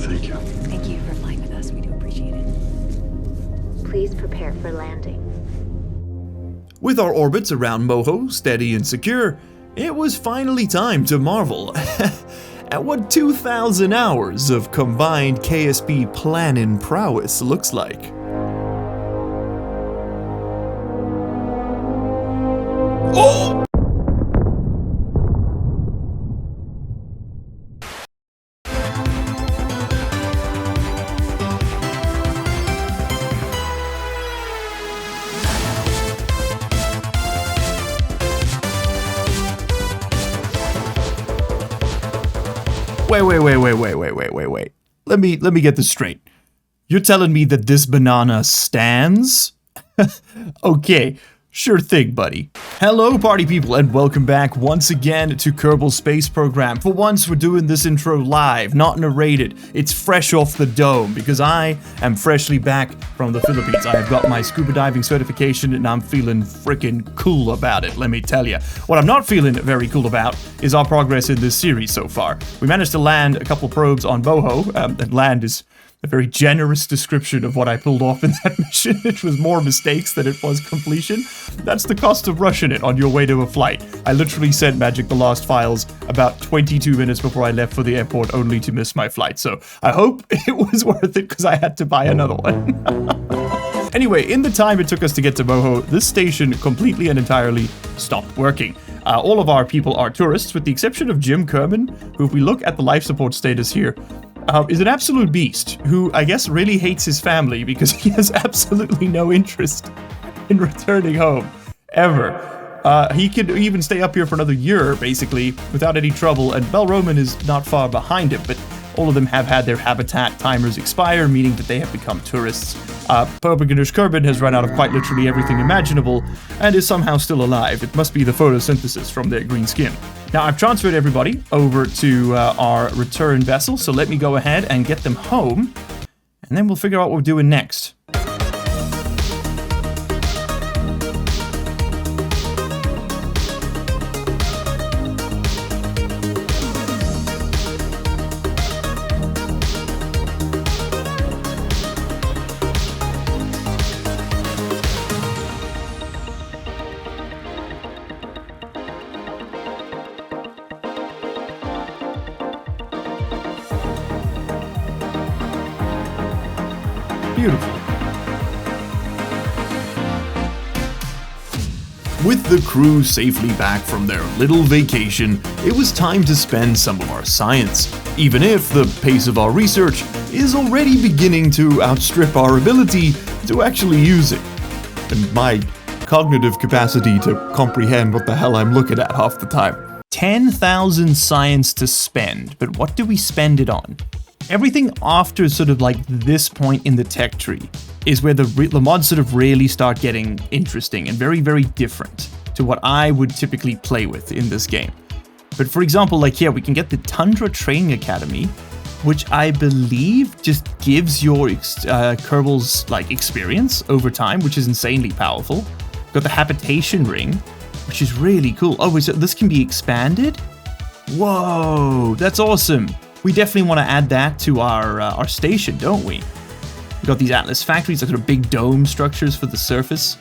thank you. Thank you for flying with us. We do appreciate it. Please prepare for landing. With our orbits around Moho steady and secure, it was finally time to marvel at what 2,000 hours of combined KSP planning prowess looks like. Oh! Wait. Let me get this straight. You're telling me that this banana stands? Okay, sure thing, buddy. Hello, party people, and welcome back once again to Kerbal's Space Program. For once, we're doing this intro live, not narrated. It's fresh off the dome, because I am freshly back from the Philippines. I have got my scuba diving certification, and I'm feeling freaking cool about it, let me tell you. What I'm not feeling very cool about is our progress in this series so far. We managed to land a couple probes on Moho, and land is a very generous description of what I pulled off in that mission. It was more mistakes than it was completion. That's the cost of rushing it on your way to a flight. I literally sent Magic the Lost files about 22 minutes before I left for the airport only to miss my flight. So I hope it was worth it because I had to buy another one. Anyway, in the time it took us to get to Moho, this station completely and entirely stopped working. All of our people are tourists, with the exception of Jim Kerbin, who, if we look at the life support status here, is an absolute beast, who I guess really hates his family because he has absolutely no interest in returning home, ever. He could even stay up here for another year, basically, without any trouble, and Belroman is not far behind him, but all of them have had their habitat timers expire, meaning that they have become tourists. Kerbin has run out of quite literally everything imaginable, and is somehow still alive. It must be the photosynthesis from their green skin. Now, I've transferred everybody over to our return vessel, so let me go ahead and get them home, and then we'll figure out what we're doing next. Beautiful. With the crew safely back from their little vacation, it was time to spend some of our science, even if the pace of our research is already beginning to outstrip our ability to actually use it. And my cognitive capacity to comprehend what the hell I'm looking at half the time. 10,000 science to spend, but what do we spend it on? Everything after sort of like this point in the tech tree is where the mods sort of really start getting interesting and very, very different to what I would typically play with in this game. But for example, like here, we can get the Tundra Training Academy, which I believe just gives your Kerbal's like experience over time, which is insanely powerful. Got the Habitation Ring, which is really cool. Oh, so this can be expanded? Whoa, that's awesome. We definitely want to add that to our station, don't we? We got these Atlas factories, like sort of big dome structures for the surface.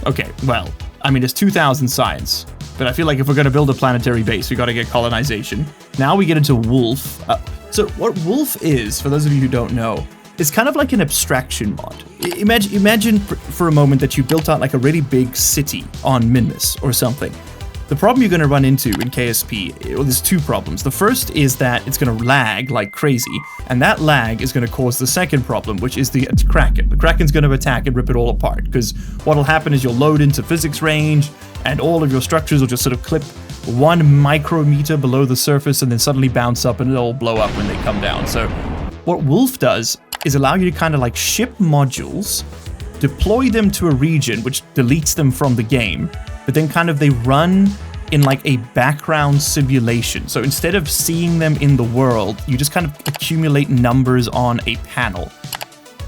Okay, well, I mean, it's 2,000 science, but I feel like if we're going to build a planetary base, we got to get colonization. Now we get into Wolf. So what Wolf is, for those of you who don't know, is kind of like an abstraction mod. Imagine for a moment that you built out like a really big city on Minmus or something. The problem you're going to run into in KSP, well, there's two problems. The first is that it's going to lag like crazy, and that lag is going to cause the second problem, which is the Kraken. The Kraken's going to attack and rip it all apart, because what'll happen is you'll load into physics range, and all of your structures will just sort of clip 1 micrometer below the surface and then suddenly bounce up and it'll blow up when they come down. So what Wolf does is allow you to kind of like ship modules, deploy them to a region which deletes them from the game, but then kind of they run in like a background simulation. So instead of seeing them in the world, you just kind of accumulate numbers on a panel.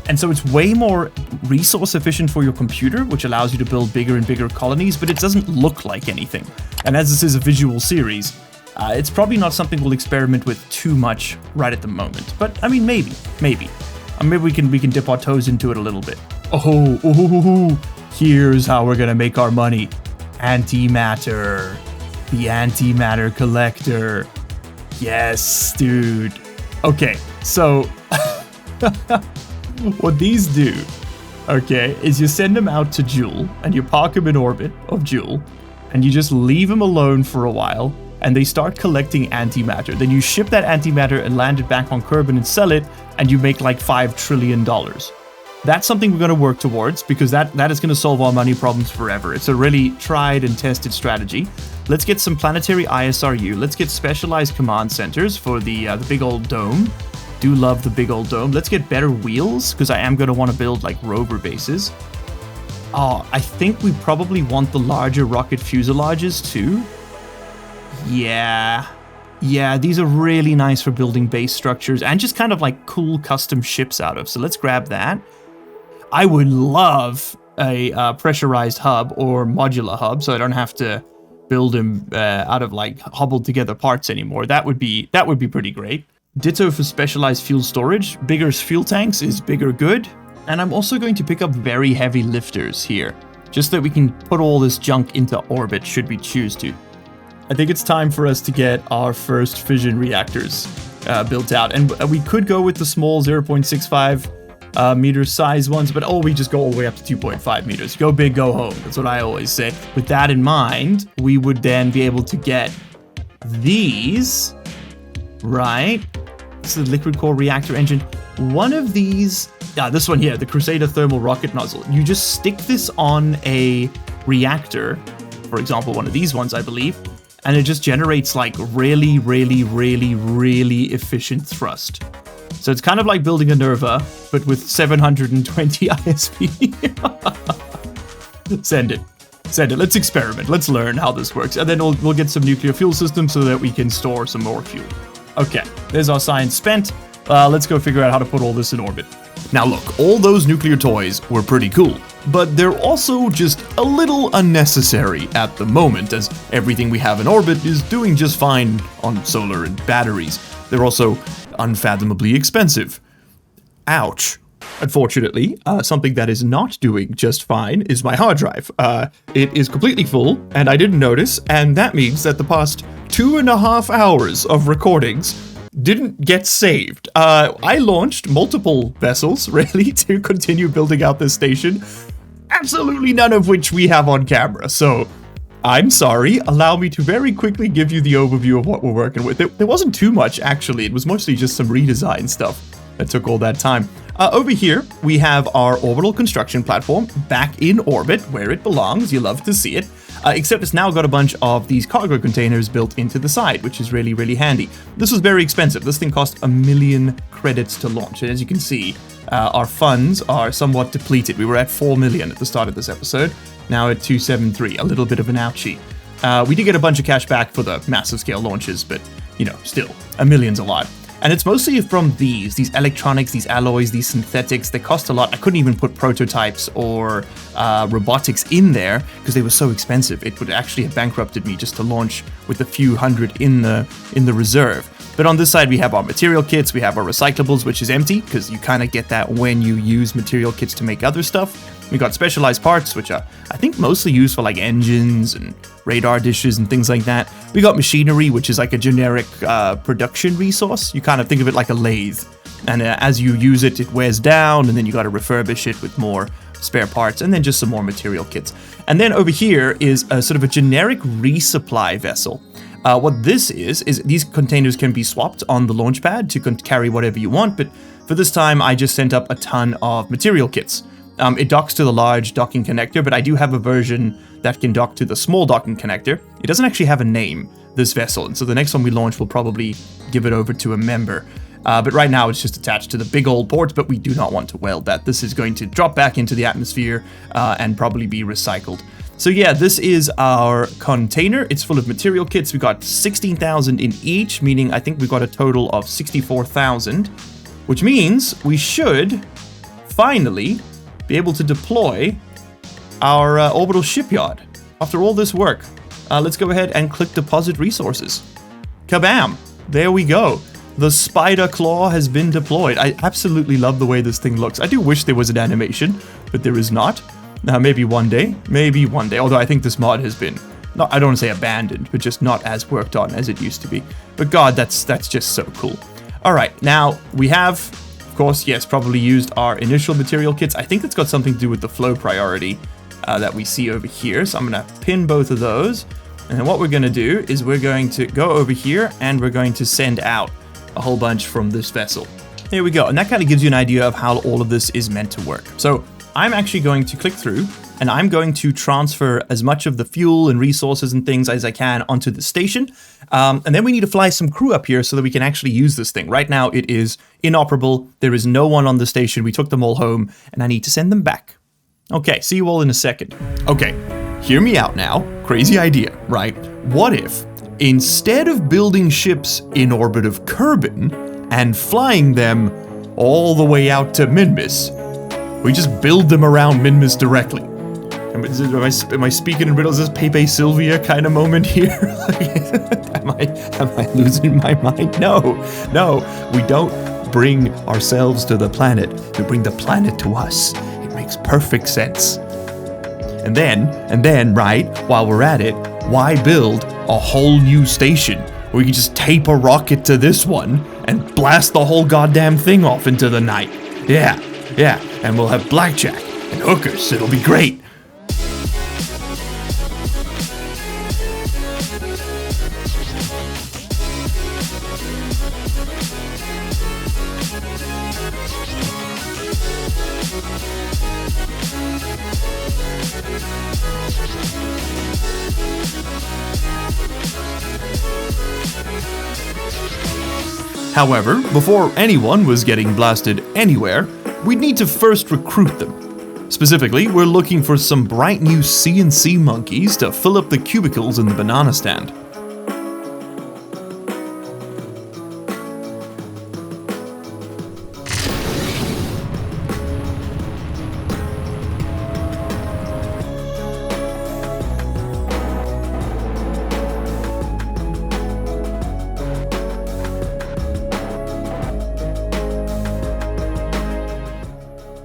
And so it's way more resource efficient for your computer, which allows you to build bigger and bigger colonies, but it doesn't look like anything. And as this is a visual series, It's probably not something we'll experiment with too much right at the moment, but I mean, maybe. Maybe we can dip our toes into it a little bit. Here's how we're gonna make our money. Antimatter. The antimatter collector. Yes, dude. Okay, so what these do, okay, is you send them out to Joule, and you park them in orbit of Joule, and you just leave them alone for a while, and they start collecting antimatter. Then you ship that antimatter and land it back on Kerbin and sell it, and you make like $5 trillion. That's something we're going to work towards, because that is going to solve our money problems forever. It's a really tried and tested strategy. Let's get some planetary ISRU. Let's get specialized command centers for the big old dome. Do love the big old dome. Let's get better wheels, because I am going to want to build like rover bases. Oh, I think we probably want the larger rocket fuselages too. Yeah, these are really nice for building base structures and just kind of like cool custom ships out of. So let's grab that. I would love a pressurized hub or modular hub, so I don't have to build them out of like hobbled together parts anymore. That would be pretty great. Ditto for specialized fuel storage. Bigger fuel tanks is bigger good. And I'm also going to pick up very heavy lifters here, just so that we can put all this junk into orbit should we choose to. I think it's time for us to get our first fission reactors built out. And we could go with the small 0.65 meter size ones, but we just go all the way up to 2.5 meters. Go big, go home. That's what I always say. With that in mind, we would then be able to get these, right? This is the liquid core reactor engine. One of these, this one here, the Crusader thermal rocket nozzle. You just stick this on a reactor, for example, one of these ones, I believe, and it just generates like really, really, really, really efficient thrust. So it's kind of like building a Nerva, but with 720 ISP. Send it. Let's experiment. Let's learn how this works. And then we'll get some nuclear fuel systems so that we can store some more fuel. Okay, there's our science spent. Let's go figure out how to put all this in orbit. Now look, all those nuclear toys were pretty cool, but they're also just a little unnecessary at the moment, as everything we have in orbit is doing just fine on solar and batteries. They're also unfathomably expensive. Ouch. Unfortunately, something that is not doing just fine is my hard drive. It is completely full, and I didn't notice, and that means that the past 2.5 hours of recordings didn't get saved. I launched multiple vessels, really, to continue building out this station, absolutely none of which we have on camera, so I'm sorry. Allow me to very quickly give you the overview of what we're working with. There wasn't too much, actually. It was mostly just some redesign stuff that took all that time. Over here, we have our orbital construction platform back in orbit, where it belongs. You love to see it. Except it's now got a bunch of these cargo containers built into the side, which is really, really handy. This was very expensive. This thing cost 1 million credits to launch. And as you can see, our funds are somewhat depleted. We were at 4 million at the start of this episode. Now at 273, a little bit of an ouchie. We did get a bunch of cash back for the massive scale launches, but, still, 1 million's a lot. And it's mostly from these electronics, these alloys, these synthetics. They cost a lot. I couldn't even put prototypes or robotics in there because they were so expensive. It would actually have bankrupted me just to launch with a few hundred in the reserve. But on this side, we have our material kits. We have our recyclables, which is empty because you kind of get that when you use material kits to make other stuff. We got specialized parts, which are, I think, mostly used for like engines and radar dishes and things like that. We got machinery, which is like a generic production resource. You kind of think of it like a lathe. And as you use it, it wears down, and then you got to refurbish it with more spare parts, and then just some more material kits. And then over here is a sort of a generic resupply vessel. What this is these containers can be swapped on the launch pad to carry whatever you want, but for this time, I just sent up a ton of material kits. It docks to the large docking connector, but I do have a version that can dock to the small docking connector. It doesn't actually have a name, this vessel, and so the next one we launch will probably give it over to a member. But right now it's just attached to the big old port, but we do not want to weld that. This is going to drop back into the atmosphere and probably be recycled. So yeah, this is our container. It's full of material kits. We got 16,000 in each, meaning I think we got a total of 64,000, which means we should finally be able to deploy our orbital shipyard after all this work. Let's go ahead and click deposit resources. kabam! There we go. The spider claw has been deployed. I absolutely love the way this thing looks. I do wish there was an animation, but there is not. Now, maybe one day, although I think this mod has been, not, I don't want to say abandoned, but just not as worked on as it used to be. But God, that's just so cool. All right, now we have, of course, yes, probably used our initial material kits. I think it's got something to do with the flow priority that we see over here. So I'm going to pin both of those. And then what we're going to do is we're going to go over here and we're going to send out a whole bunch from this vessel. There we go. And that kind of gives you an idea of how all of this is meant to work. So I'm actually going to click through and I'm going to transfer as much of the fuel and resources and things as I can onto the station. And then we need to fly some crew up here so that we can actually use this thing. Right now it is inoperable. There is no one on the station. We took them all home and I need to send them back. Okay, see you all in a second. Okay, hear me out now. Crazy idea, right? What if, instead of building ships in orbit of Kerbin and flying them all the way out to Minmus, we just build them around Minmus directly? Am I speaking in riddles? Is this Pepe Sylvia kind of moment here? am I losing my mind? No, we don't bring ourselves to the planet. We bring the planet to us. It makes perfect sense. And then, right, while we're at it, why build a whole new station where we can just tape a rocket to this one and blast the whole goddamn thing off into the night? Yeah, and we'll have blackjack and hookers. It'll be great. However, before anyone was getting blasted anywhere, we'd need to first recruit them. Specifically, we're looking for some bright new CNC monkeys to fill up the cubicles in the banana stand.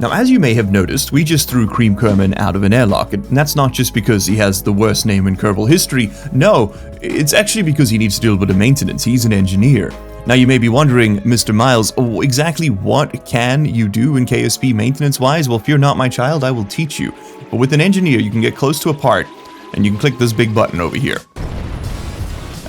Now, as you may have noticed, we just threw Cream Kerbin out of an airlock, and that's not just because he has the worst name in Kerbal history. No, it's actually because he needs to do a little bit of maintenance. He's an engineer. Now, you may be wondering, Mr. Miles, exactly what can you do in KSP maintenance-wise? Well, if you're not my child, I will teach you. But with an engineer, you can get close to a part, and you can click this big button over here.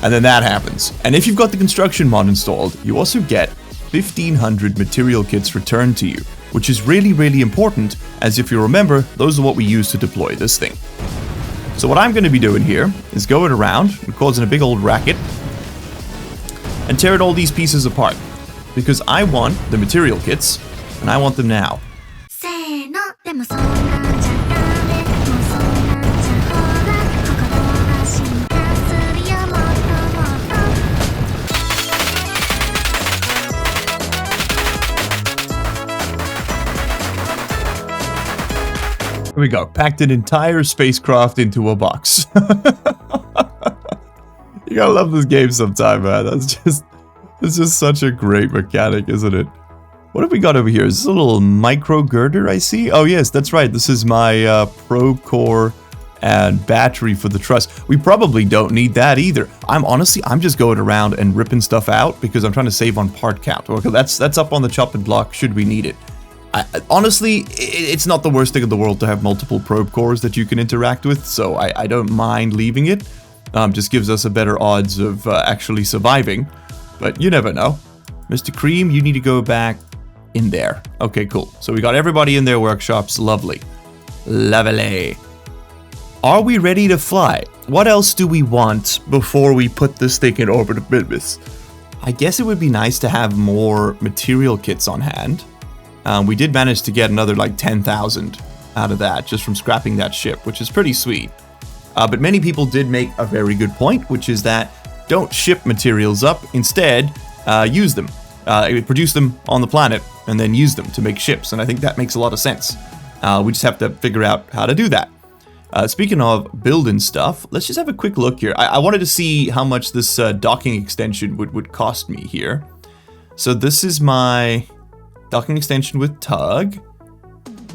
And then that happens. And if you've got the construction mod installed, you also get 1,500 material kits returned to you, which is really, really important, as if you remember, those are what we use to deploy this thing. So what I'm going to be doing here is going around and causing a big old racket and tearing all these pieces apart, because I want the material kits, and I want them now. Here we go. Packed an entire spacecraft into a box. You gotta love this game sometime, man. It's just such a great mechanic, isn't it? What have we got over here? Is this a little micro girder I see? Oh yes, that's right. This is my probe core and battery for the truss. We probably don't need that either. I'm just going around and ripping stuff out because I'm trying to save on part count. Okay, that's up on the chopping block should we need it. Honestly, it's not the worst thing in the world to have multiple probe cores that you can interact with, so I don't mind leaving it. Just gives us a better odds of actually surviving, but you never know. Mr. Cream, you need to go back in there. Okay, cool. So we got everybody in their workshops. Lovely. Lovely. Are we ready to fly? What else do we want before we put this thing in orbit of Minmus? I guess it would be nice to have more material kits on hand. We did manage to get another like 10,000 out of that just from scrapping that ship, which is pretty sweet. But many people did make a very good point, which is that don't ship materials up. Instead, use them. Produce them on the planet and then use them to make ships. And I think that makes a lot of sense. We just have to figure out how to do that. Speaking of building stuff, let's just have a quick look here. I wanted to see how much this docking extension would cost me here. So this is my docking extension with tug,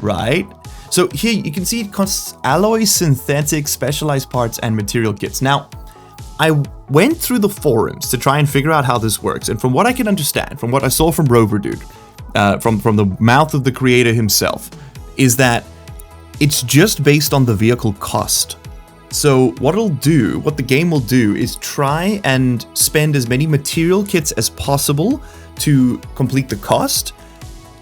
right? So here you can see it costs alloy, synthetic, specialized parts, and material kits. Now, I went through the forums to try and figure out how this works, and from what I can understand, from what I saw from Rover Dude, from the mouth of the creator himself, is that it's just based on the vehicle cost. So what the game will do is try and spend as many material kits as possible to complete the cost.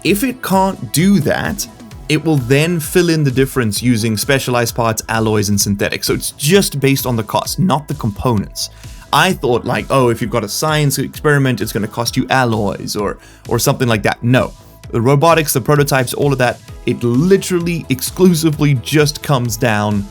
If it can't do that, it will then fill in the difference using specialized parts, alloys, and synthetics. So it's just based on the cost, not the components. I thought like, oh, if you've got a science experiment, it's going to cost you alloys or something like that. No. The robotics, the prototypes, all of that, it literally exclusively just comes down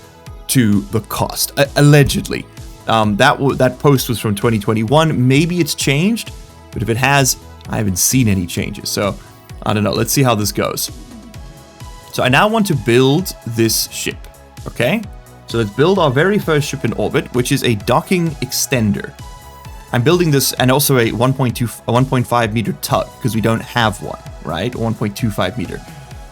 to the cost, allegedly. That post was from 2021. Maybe it's changed, but if it has, I haven't seen any changes. So I don't know. Let's see how this goes. So I now want to build this ship, okay? So let's build our very first ship in orbit, which is a docking extender. I'm building this, and also a 1.5 meter tug, because we don't have one, right? 1.25 meter.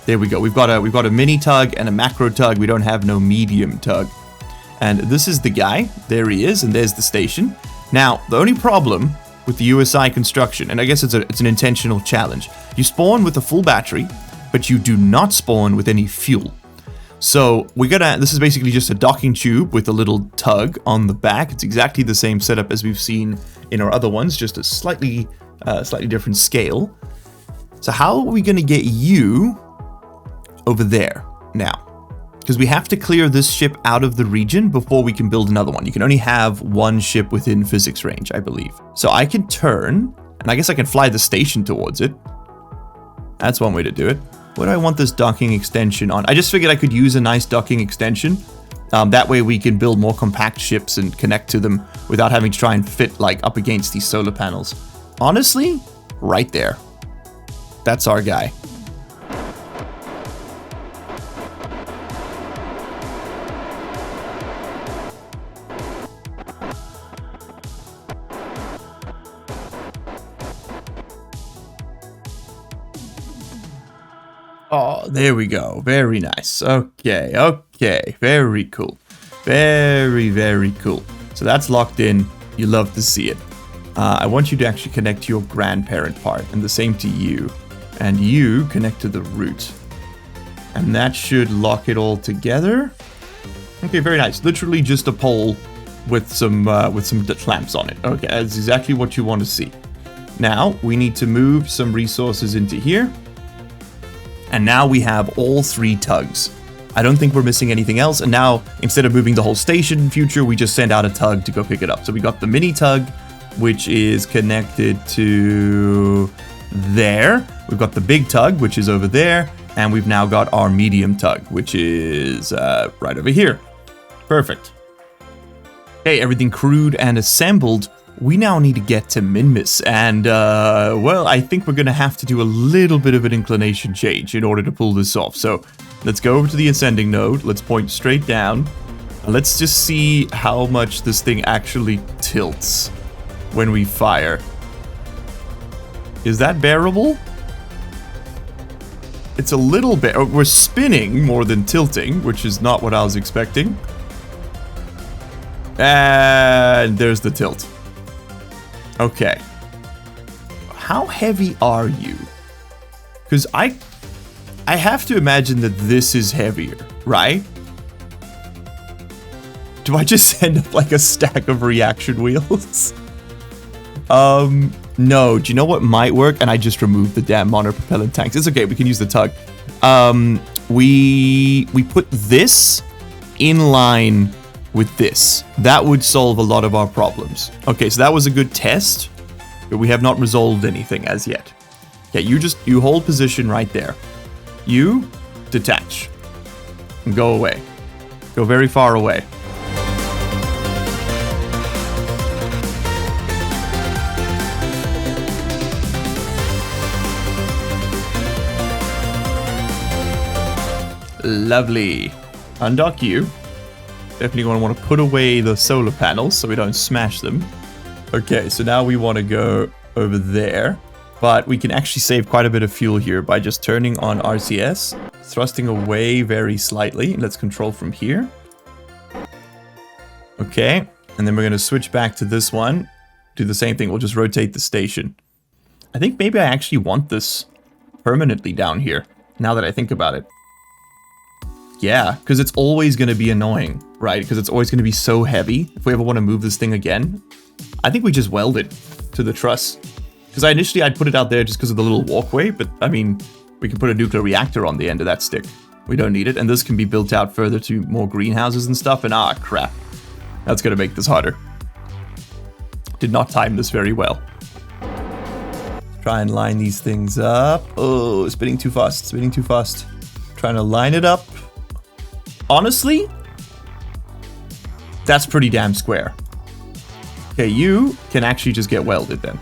There we go. We've got a mini tug and a macro tug. We don't have no medium tug. And this is the guy. There he is, and there's the station. Now, the only problem with the USI construction, and I guess it's an intentional challenge. You spawn with a full battery, but you do not spawn with any fuel. So this is basically just a docking tube with a little tug on the back. It's exactly the same setup as we've seen in our other ones, just a slightly different scale. So how are we going to get you over there now? Because we have to clear this ship out of the region before we can build another one. You can only have one ship within physics range, I believe. So I can turn, and I guess I can fly the station towards it. That's one way to do it. What do I want this docking extension on? I just figured I could use a nice docking extension. That way we can build more compact ships and connect to them without having to try and fit like up against these solar panels. Honestly, right there. That's our guy. Oh, there we go. Very nice. Okay. Very cool. Very cool. So that's locked in. You love to see it. I want you to actually connect to your grandparent part, and the same to you. And you connect to the root. And that should lock it all together. Okay, very nice. Literally just a pole with some clamps on it. Okay, that's exactly what you want to see. Now, we need to move some resources into here. And now we have all three tugs. I don't think we're missing anything else. And now, instead of moving the whole station in future, we just send out a tug to go pick it up. So we got the mini tug, which is connected to there. We've got the big tug, which is over there. And we've now got our medium tug, which is right over here. Perfect. Okay, everything crewed and assembled. We now need to get to Minmus, and, well, I think we're going to have to do a little bit of an inclination change in order to pull this off. So, let's go over to the ascending node, let's point straight down, and let's just see how much this thing actually tilts when we fire. Is that bearable? It's a little bit. We're spinning more than tilting, which is not what I was expecting. And there's the tilt. Okay. How heavy are you? Because I have to imagine that this is heavier, right? Do I just send up like a stack of reaction wheels? No. Do you know what might work? And I just removed the damn monopropellant tanks. It's okay. We can use the tug. We put this in line with this. That would solve a lot of our problems. Okay, so that was a good test, but we have not resolved anything as yet. Yeah, you hold position right there. You detach and go away. Go very far away. Lovely. Undock you. Definitely going to want to put away the solar panels so we don't smash them. Okay, so now we want to go over there. But we can actually save quite a bit of fuel here by just turning on RCS, thrusting away very slightly. Let's control from here. Okay, and then we're going to switch back to this one. Do the same thing. We'll just rotate the station. I think maybe I actually want this permanently down here, now that I think about it. Yeah, because it's always going to be annoying, right? Because it's always going to be so heavy. If we ever want to move this thing again, I think we just weld it to the truss. Because I'd put it out there just because of the little walkway, but I mean, we can put a nuclear reactor on the end of that stick. We don't need it, and this can be built out further to more greenhouses and stuff, and crap. That's going to make this harder. Did not time this very well. Try and line these things up. Oh, spinning too fast, spinning too fast. Trying to line it up. Honestly, that's pretty damn square. Okay, you can actually just get welded then.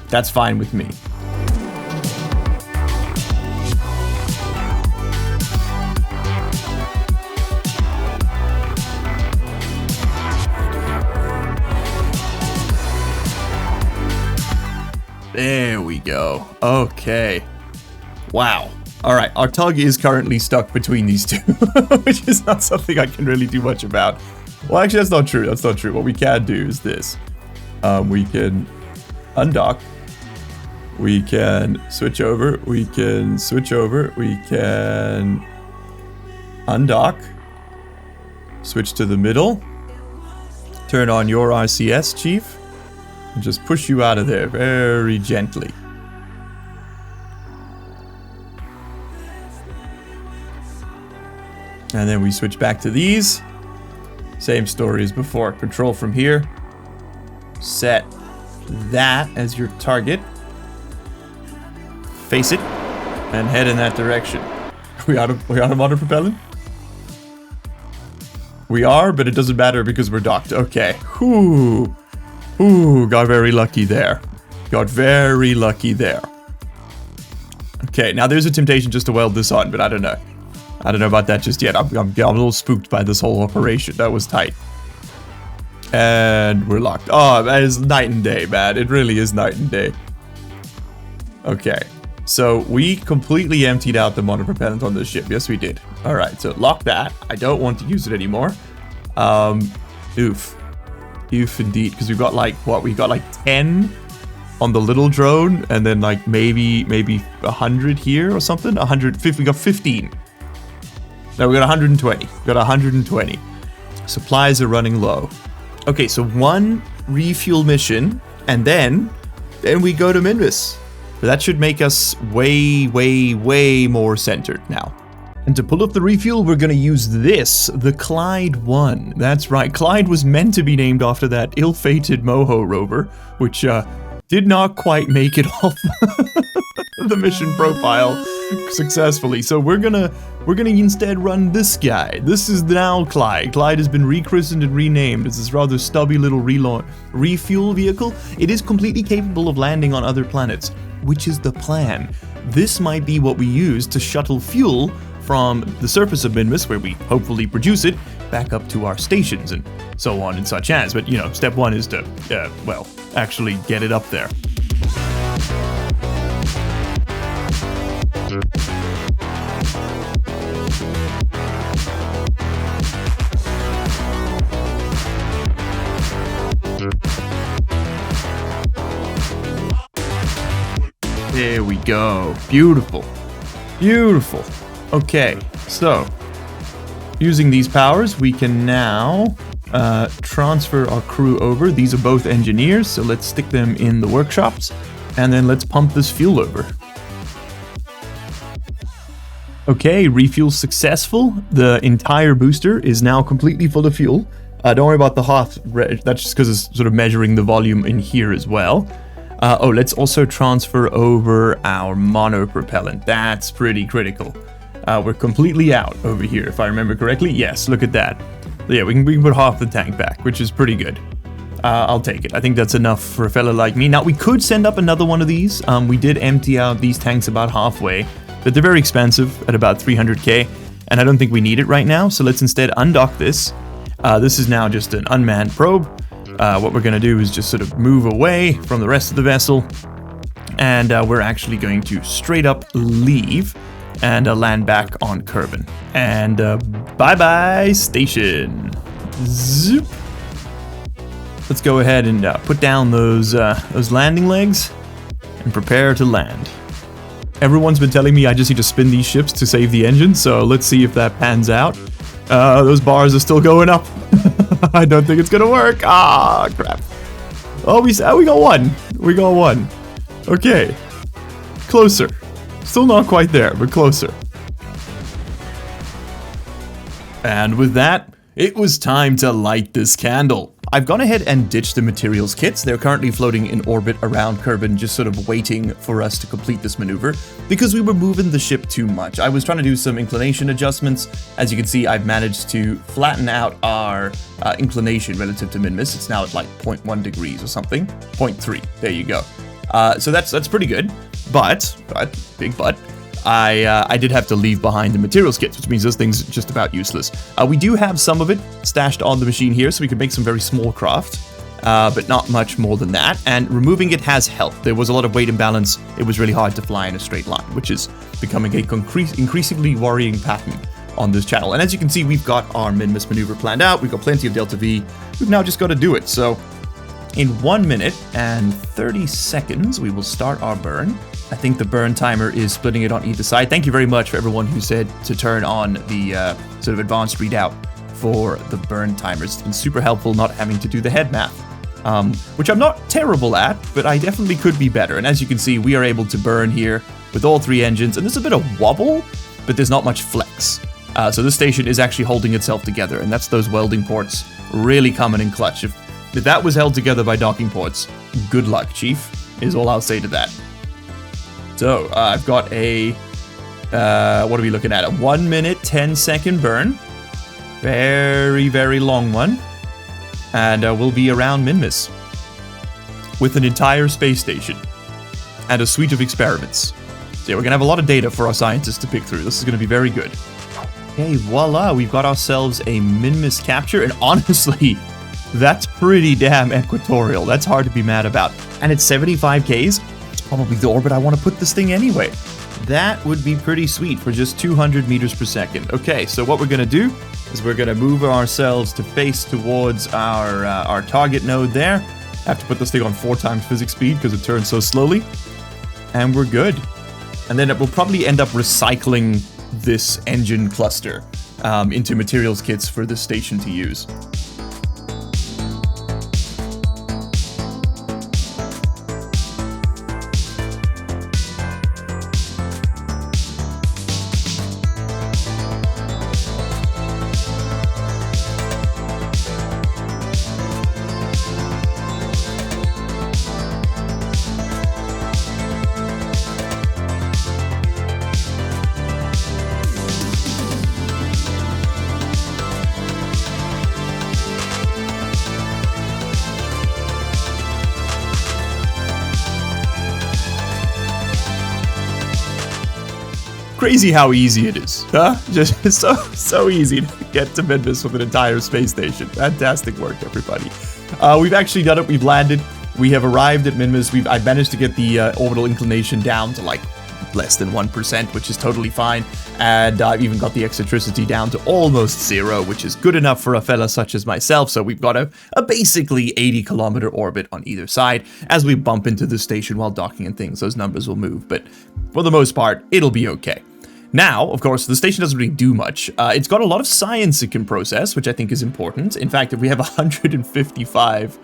That's fine with me. There we go. Okay. Wow. All right, our tug is currently stuck between these two, which is not something I can really do much about. Well, actually, that's not true. That's not true. What we can do is this. We can undock. We can switch over. We can switch over. We can undock. Switch to the middle. Turn on your RCS, Chief. And just push you out of there very gently. And then we switch back to these. Same story as before. Control from here. Set that as your target. Face it. And head in that direction. Are we out of auto propellant? We are, but it doesn't matter because we're docked. Okay. Whew. Ooh, got very lucky there. Got very lucky there. Okay, now there's a temptation just to weld this on, but I don't know. I don't know about that just yet. I'm a little spooked by this whole operation. That was tight. And we're locked. Oh, that is night and day, man. It really is night and day. Okay, so we completely emptied out the monopropellant on this ship. Yes, we did. All right, so lock that. I don't want to use it anymore. Oof. Oof indeed, because we've got like, what? We've got like 10 on the little drone, and then like maybe 100 here or something. 150, we got 15. No, we got 120. We got 120. Supplies are running low. Okay, so one refuel mission, and then we go to Minmus. So that should make us way more centered now. And to pull up the refuel, we're going to use this, the Clyde 1. That's right, Clyde was meant to be named after that ill-fated Moho rover, which did not quite make it off the mission profile successfully. So we're gonna instead run this guy. This is now Clyde. Clyde has been rechristened and renamed as this rather stubby little refuel vehicle. It is completely capable of landing on other planets, which is the plan. This might be what we use to shuttle fuel from the surface of Minmus, where we hopefully produce it, back up to our stations and so on and such as. But, you know, step one is to, well, actually get it up there. There we go. Beautiful. Beautiful. Okay, so using these powers, we can now transfer our crew over. These are both engineers, so let's stick them in the workshops, and then let's pump this fuel over. Okay, refuel successful. The entire booster is now completely full of fuel. Don't worry about the Hoth. That's just because it's sort of measuring the volume in here as well. Let's also transfer over our monopropellant. That's pretty critical. We're completely out over here, if I remember correctly. Yes, look at that. Yeah, we can put half the tank back, which is pretty good. I'll take it. I think that's enough for a fella like me. Now, we could send up another one of these. We did empty out these tanks about halfway, but they're very expensive at about 300k. and I don't think we need it right now, so let's instead undock this. This is now just an unmanned probe. What we're going to do is just sort of move away from the rest of the vessel, and we're actually going to straight up leave and land back on Kerbin. And bye-bye station. Zoop. Let's go ahead and put down those landing legs and prepare to land. Everyone's been telling me I just need to spin these ships to save the engine, so let's see if that pans out. Those bars are still going up. I don't think it's gonna work. Ah, crap. Oh, we got one. We got one. Okay. Closer. Still not quite there, but closer. And with that, it was time to light this candle. I've gone ahead and ditched the materials kits. They're currently floating in orbit around Kerbin, just sort of waiting for us to complete this maneuver, because we were moving the ship too much. I was trying to do some inclination adjustments. As you can see, I've managed to flatten out our inclination relative to Minmus. It's now at like 0.1 degrees or something. 0.3, there you go. So that's pretty good, but big but, I did have to leave behind the materials kits, which means those things are just about useless. We do have some of it stashed on the machine here, so we can make some very small craft, but not much more than that. And removing it has helped. There was a lot of weight imbalance. It was really hard to fly in a straight line, which is becoming a increasingly worrying pattern on this channel. And as you can see, we've got our Minmus maneuver planned out. We've got plenty of Delta V. We've now just got to do it. So in 1 minute and 30 seconds, we will start our burn. I think the burn timer is splitting it on either side. Thank you very much for everyone who said to turn on the sort of advanced readout for the burn timers. It's been super helpful not having to do the head math, which I'm not terrible at, but I definitely could be better. And as you can see, we are able to burn here with all 3 engines, and there's a bit of wobble, but there's not much flex. So this station is actually holding itself together, and that's those welding ports really coming in clutch. If that was held together by docking ports, good luck, Chief, is all I'll say to that. So, I've got a, what are we looking at? A 1 minute, 10-second burn. Very, very long one. And we'll be around Minmus with an entire space station and a suite of experiments. So yeah, we're going to have a lot of data for our scientists to pick through. This is going to be very good. Okay, voila, we've got ourselves a Minmus capture, and honestly, that's pretty damn equatorial. That's hard to be mad about. And it's 75 Ks. Probably the orbit I want to put this thing anyway. That would be pretty sweet for just 200 meters per second. Okay, so what we're going to do is we're going to move ourselves to face towards our target node there. Have to put this thing on 4 times physics speed because it turns so slowly. And we're good. And then it will probably end up recycling this engine cluster into materials kits for this station to use. Crazy how easy it is, huh? Just so easy to get to Minmus with an entire space station. Fantastic work, everybody. We've actually done it. We've landed. We have arrived at Minmus. I managed to get the orbital inclination down to like less than 1%, which is totally fine. And I've even got the eccentricity down to almost 0, which is good enough for a fella such as myself. So we've got a basically 80-kilometer orbit on either side. As we bump into the station while docking and things, those numbers will move. But for the most part, it'll be okay. Now, of course, the station doesn't really do much. It's got a lot of science it can process, which I think is important. In fact, if we have 155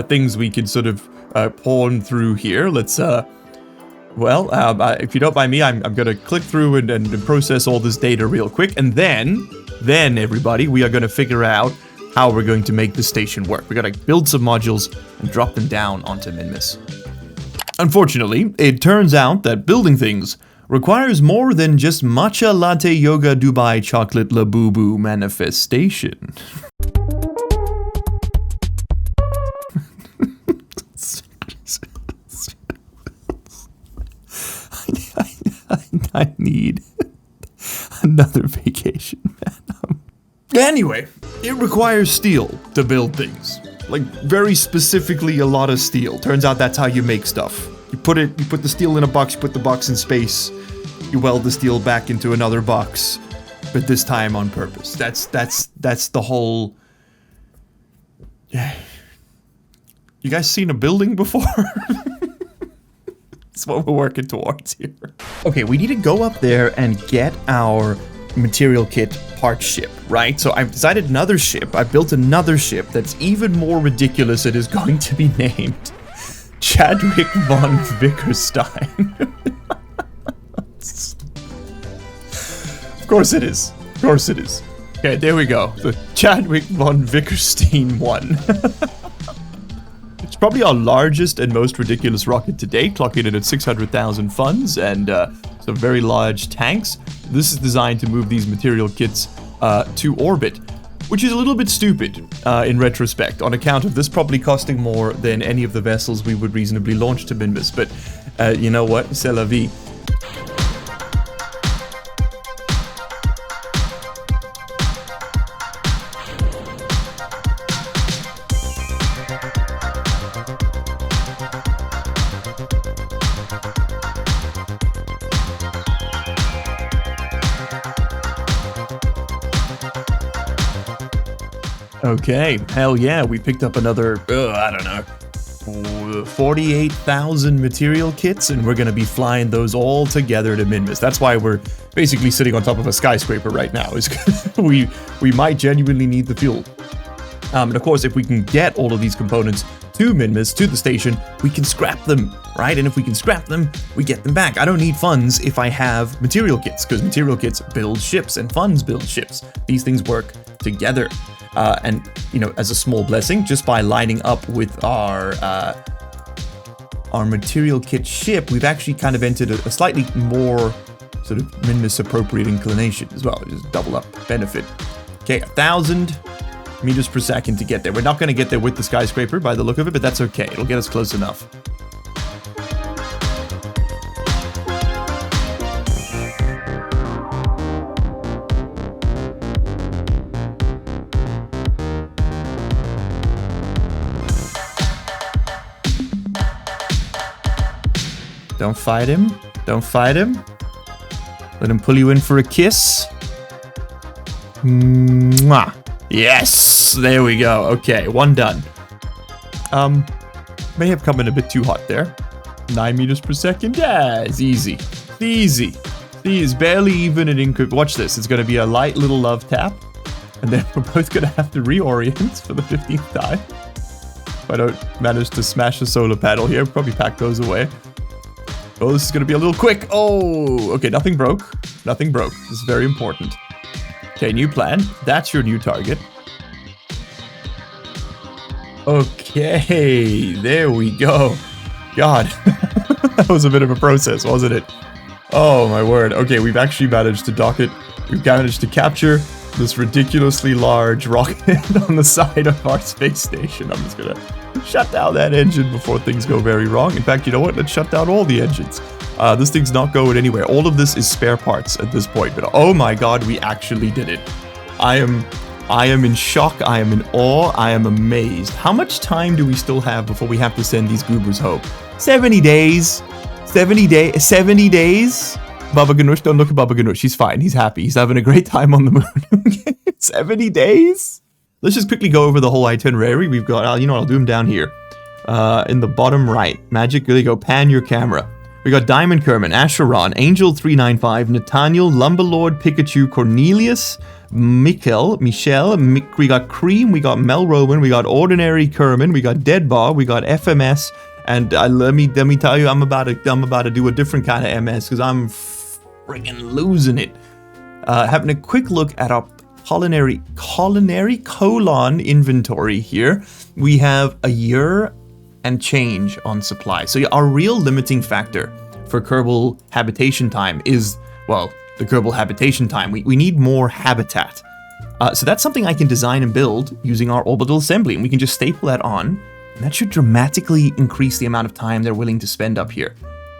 things we can sort of pawn through here, let's, if you don't mind me, I'm going to click through and process all this data real quick. And then, everybody, we are going to figure out how we're going to make the station work. We got to build some modules and drop them down onto Minmus. Unfortunately, it turns out that building things requires more than just matcha latte yoga Dubai chocolate labubu manifestation. I need Another vacation, man. Anyway, it requires steel to build things. Like, very specifically a lot of steel. Turns out that's how you make stuff. You put the steel in a box, you put the box in space, you weld the steel back into another box, but this time on purpose. That's the whole... Yeah. You guys seen a building before? That's what we're working towards here. Okay, we need to go up there and get our material kit part ship, right? So I've decided another ship. I built another ship that's even more ridiculous. It is going to be named Chadwick von Vickerstein. Of course it is. Of course it is. Okay, there we go. The Chadwick von Vickerstein 1. It's probably our largest and most ridiculous rocket to date, clocking in at 600,000 funds and some very large tanks. This is designed to move these material kits to orbit, which is a little bit stupid in retrospect, on account of this probably costing more than any of the vessels we would reasonably launch to Minmus. But you know what? C'est la vie. Okay, hell yeah, we picked up another, I don't know, 48,000 material kits, and we're gonna be flying those all together to Minmus. That's why we're basically sitting on top of a skyscraper right now, is because we might genuinely need the fuel. And of course, if we can get all of these components to Minmus, to the station, we can scrap them, right? And if we can scrap them, we get them back. I don't need funds if I have material kits, because material kits build ships and funds build ships. These things work together. And, you know, as a small blessing, just by lining up with our material kit ship, we've actually kind of entered a slightly more sort of Minmus appropriate inclination as well. Just double up benefit. Okay, 1,000 meters per second to get there. We're not going to get there with the skyscraper by the look of it, but that's okay. It'll get us close enough. Don't fight him. Don't fight him. Let him pull you in for a kiss. Mwah. Yes! There we go. Okay, one done. May have come in a bit too hot there. 9 meters per second. Yeah, it's easy. Easy. See, it's barely even an increment. Watch this. It's going to be a light little love tap. And then we're both going to have to reorient for the 15th time. If I don't manage to smash the solar panel here, probably pack those away. Oh, this is going to be a little quick. Oh, okay, nothing broke. Nothing broke. This is very important. Okay, new plan. That's your new target. Okay, there we go. God, that was a bit of a process, wasn't it? Oh, my word. Okay, we've actually managed to dock it. We've managed to capture this ridiculously large rocket on the side of our space station. I'm just going to shut down that engine before things go very wrong. In fact, you know what? Let's shut down all the engines. This thing's not going anywhere. All of this is spare parts at this point. But oh my god, we actually did it. I am in shock. I am in awe. I am amazed. How much time do we still have before we have to send these goobers home? 70 days. 70 days. Baba Ganoush, don't look at Baba Ganoush. He's fine. He's happy. He's having a great time on the moon. 70 days? Let's just quickly go over the whole itinerary. We've got, you know what, I'll do them down here. In the bottom right. Magic, there you go. Pan your camera. We got Diamond Kerbin, Asheron, Angel 395, Nathaniel, Lumberlord, Pikachu, Cornelius, Michelle, we got Cream, we got Melrowan, we got Ordinary Kerbin, we got Deadbar, we got FMS, and let me tell you, I'm about to do a different kind of MS because I'm friggin' losing it. Having a quick look at our culinary colon inventory here, we have a year and change on supply. So our real limiting factor for Kerbal habitation time is, well, the Kerbal habitation time. We need more habitat. So that's something I can design and build using our orbital assembly, and we can just staple that on, and that should dramatically increase the amount of time they're willing to spend up here,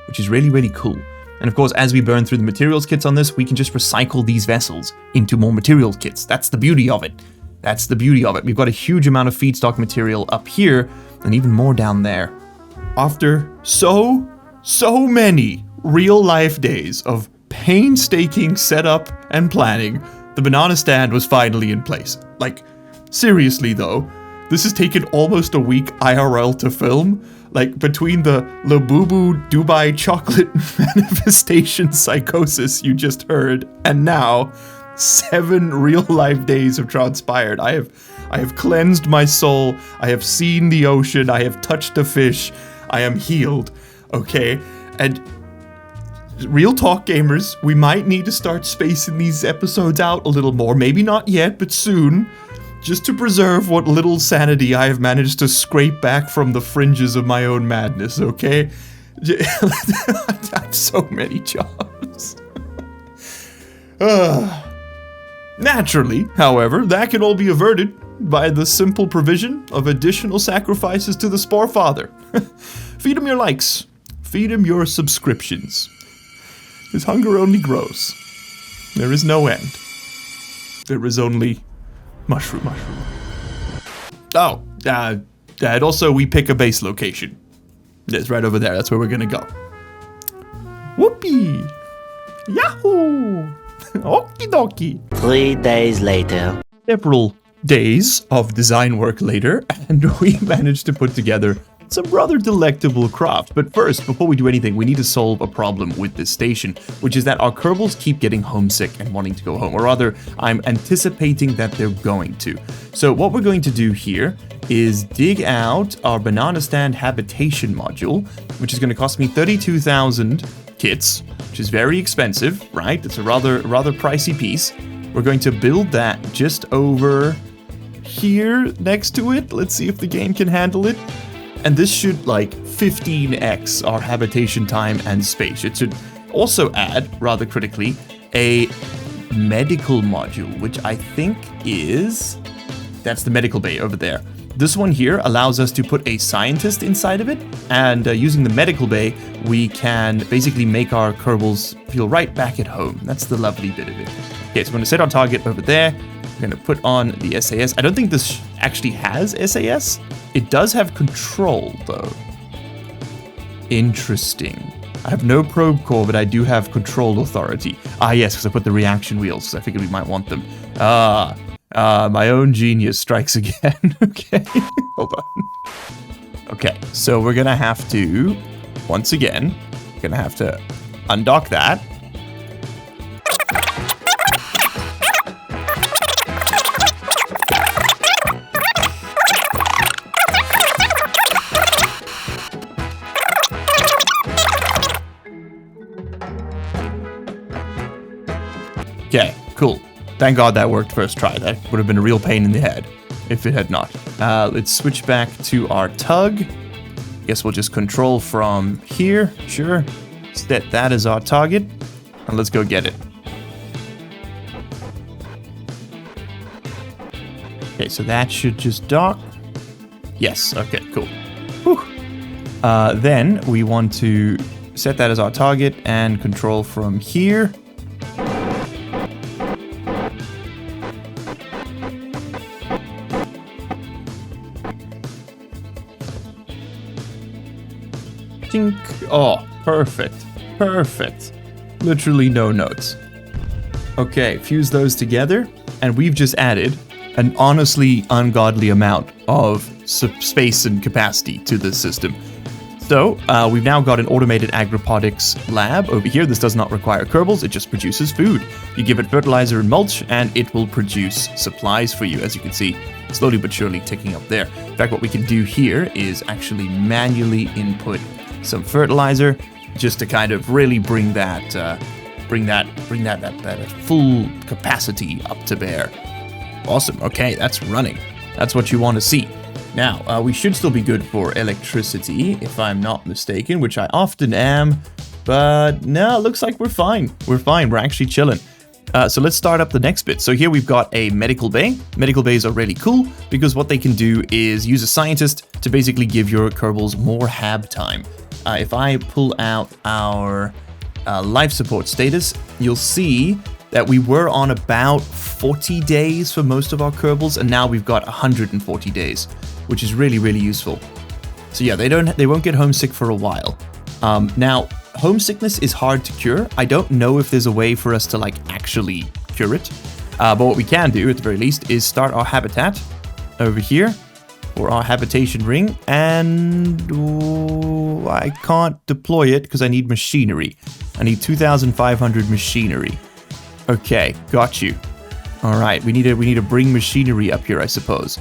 which is really, really cool. And of course, as we burn through the materials kits on this, we can just recycle these vessels into more materials kits. That's the beauty of it. That's the beauty of it. We've got a huge amount of feedstock material up here and even more down there. After so many real-life days of painstaking setup and planning, the banana stand was finally in place. Like, seriously though, this has taken almost a week IRL to film. Like, between the Labubu Dubai chocolate manifestation psychosis you just heard, and now 7 real-life days have transpired. I have cleansed my soul. I have seen the ocean. I have touched a fish. I am healed. Okay? And real talk, gamers, we might need to start spacing these episodes out a little more. Maybe not yet, but soon. Just to preserve what little sanity I have managed to scrape back from the fringes of my own madness, okay? I have so many jobs. Naturally, however, that can all be averted by the simple provision of additional sacrifices to the Spore Father. Feed him your likes. Feed him your subscriptions. His hunger only grows. There is no end. There is only mushroom. Oh, and also we pick a base location. It's right over there. That's where we're gonna go. Whoopee! Yahoo! Okie dokie. 3 days later. Several days of design work later, and we managed to put together some rather delectable craft. But first, before we do anything, we need to solve a problem with this station, which is that our Kerbals keep getting homesick and wanting to go home, or rather, I'm anticipating that they're going to. So what we're going to do here is dig out our banana stand habitation module, which is going to cost me 32,000 kits, which is very expensive, right? It's a rather pricey piece. We're going to build that just over here next to it. Let's see if the game can handle it. And this should like 15x our habitation time and space. It should also add, rather critically, a medical module, which I think that's the medical bay over there. This one here allows us to put a scientist inside of it, and using the medical bay, we can basically make our Kerbals feel right back at home. That's the lovely bit of it. Okay, so we're gonna set our target over there. We're gonna put on the SAS. I don't think this actually has SAS. It does have control, though. Interesting. I have no probe core, but I do have control authority. Ah, yes, because I put the reaction wheels, so I figured we might want them. My own genius strikes again. Okay, hold on. Okay, so we're gonna have to, once again, undock that. Okay, cool. Thank God that worked first try. That would have been a real pain in the head if it had not. Let's switch back to our tug. Guess we'll just control from here. Sure. Set that as our target. And let's go get it. Okay, so that should just dock. Yes, okay, cool. Whew. Then we want to set that as our target and control from here. Oh, perfect. Literally no notes. Okay, fuse those together, and we've just added an honestly ungodly amount of space and capacity to this system. So, we've now got an automated agroponics lab over here. This does not require Kerbals, it just produces food. You give it fertilizer and mulch, and it will produce supplies for you, as you can see, slowly but surely ticking up there. In fact, what we can do here is actually manually input some fertilizer, just to kind of really bring that full capacity up to bear. Awesome. Okay, that's running. That's what you want to see. Now, we should still be good for electricity, if I'm not mistaken, which I often am, but no, it looks like we're fine. We're actually chilling. So let's start up the next bit. So here we've got a medical bay. Medical bays are really cool because what they can do is use a scientist to basically give your Kerbals more hab time. If I pull out our life support status, you'll see that we were on about 40 days for most of our Kerbals, and now we've got 140 days, which is really, really useful. So yeah, they won't get homesick for a while. Now, homesickness is hard to cure. I don't know if there's a way for us to like actually cure it, but what we can do at the very least is start our habitat over here for our habitation ring, and I can't deploy it because I need machinery. I need 2,500 machinery. Okay, got you. All right, we need to bring machinery up here, I suppose.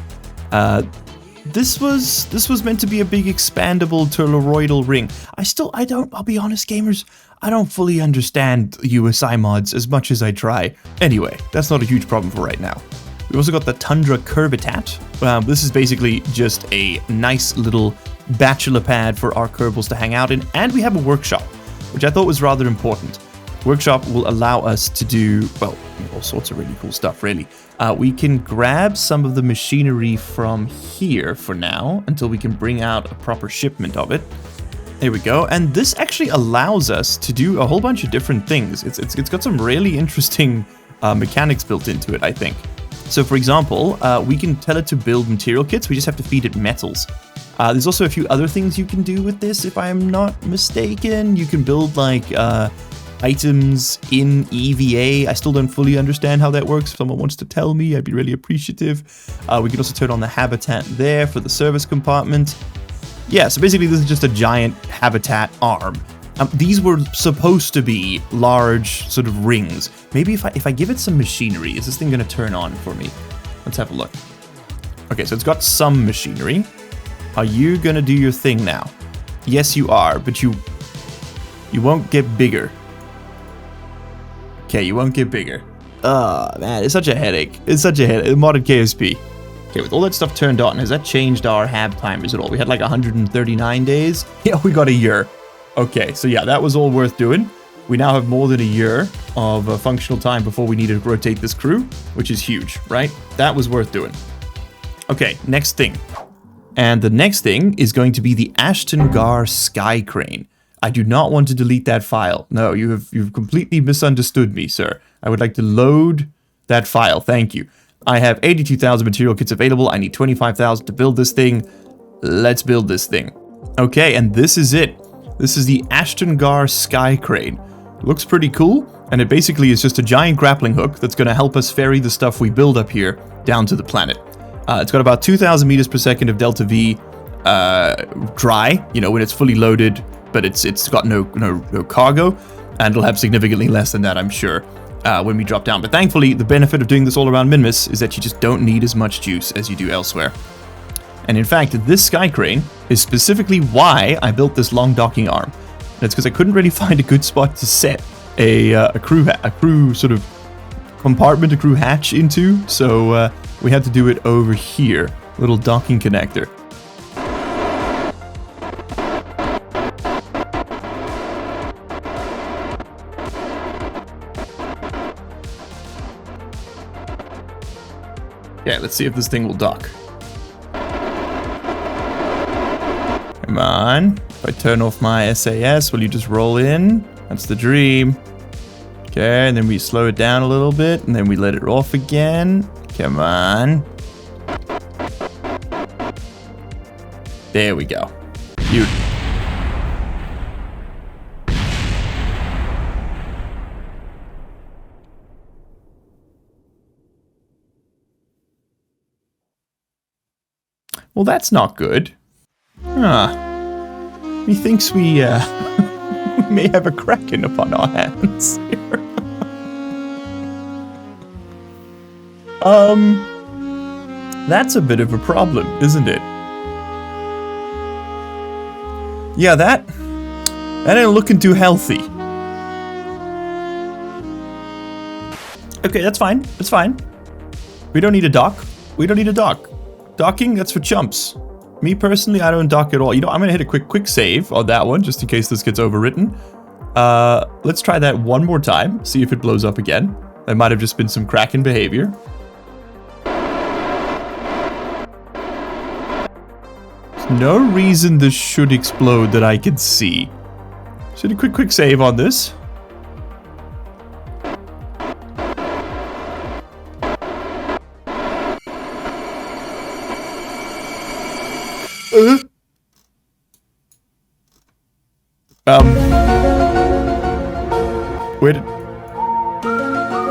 This was meant to be a big expandable toroidal ring. I'll be honest, gamers, I don't fully understand USI mods as much as I try. Anyway, that's not a huge problem for right now. We've also got the Tundra Kerbitat. This is basically just a nice little bachelor pad for our Kerbals to hang out in, and we have a workshop, which I thought was rather important. Workshop will allow us to do, well, all sorts of really cool stuff, really. We can grab some of the machinery from here for now until we can bring out a proper shipment of it. There we go. And this actually allows us to do a whole bunch of different things. It's got some really interesting mechanics built into it, I think. So, for example, we can tell it to build material kits. We just have to feed it metals. There's also a few other things you can do with this, if I'm not mistaken. You can build, like, items in EVA. I still don't fully understand how that works. If someone wants to tell me, I'd be really appreciative. We can also turn on the habitat there for the service compartment. Yeah, so basically this is just a giant habitat arm. These were supposed to be large sort of rings. Maybe if I give it some machinery, is this thing going to turn on for me? Let's have a look. Okay, so it's got some machinery. Are you going to do your thing now? Yes, you are, but you won't get bigger. Okay, you won't get bigger. Oh, man, it's such a headache. It's such a headache. Modded KSP. Okay, with all that stuff turned on, has that changed our hab timers at all? We had like 139 days. Yeah, we got a year. Okay, so yeah, that was all worth doing. We now have more than a year of functional time before we need to rotate this crew, which is huge, right? That was worth doing. Okay, next thing. And the next thing is going to be the Ashton Gar Sky Crane. I do not want to delete that file. No, you've completely misunderstood me, sir. I would like to load that file. Thank you. I have 82,000 material kits available. I need 25,000 to build this thing. Let's build this thing. Okay, and this is it. This is the Ashton Gar Sky Crane. Looks pretty cool, and it basically is just a giant grappling hook that's going to help us ferry the stuff we build up here down to the planet. It's got about 2,000 meters per second of delta V dry, you know, when it's fully loaded, but it's got no cargo, and it'll have significantly less than that, I'm sure, when we drop down. But thankfully, the benefit of doing this all around Minmus is that you just don't need as much juice as you do elsewhere. And in fact, this sky crane is specifically why I built this long docking arm. And it's because I couldn't really find a good spot to set a crew sort of compartment, a crew hatch into, so we had to do it over here, little docking connector. Yeah, let's see if this thing will dock. Come on. If I turn off my SAS, will you just roll in? That's the dream. Okay, and then we slow it down a little bit, and then we let it off again. Come on. There we go. Beautiful. Well, that's not good. Methinks we may have a kraken upon our hands here. That's a bit of a problem, isn't it? Yeah, that ain't looking too healthy. Okay, that's fine. That's fine. We don't need a dock. We don't need a dock. Docking, that's for chumps. Me personally, I don't dock at all. You know, I'm gonna hit a quick save on that one, just in case this gets overwritten. Let's try that one more time, see if it blows up again. That might have just been some Kraken behavior. There's no reason this should explode that I can see. Just hit a quick save on this. Where'd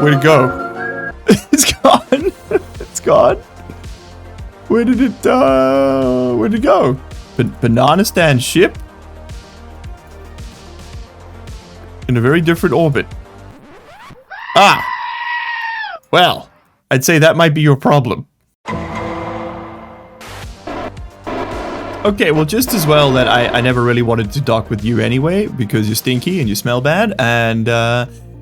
it go? It's gone. It's gone. Where did it go? Banana stand ship? In a very different orbit. Ah! Well, I'd say that might be your problem. Okay, well, just as well that I never really wanted to dock with you anyway, because you're stinky and you smell bad, and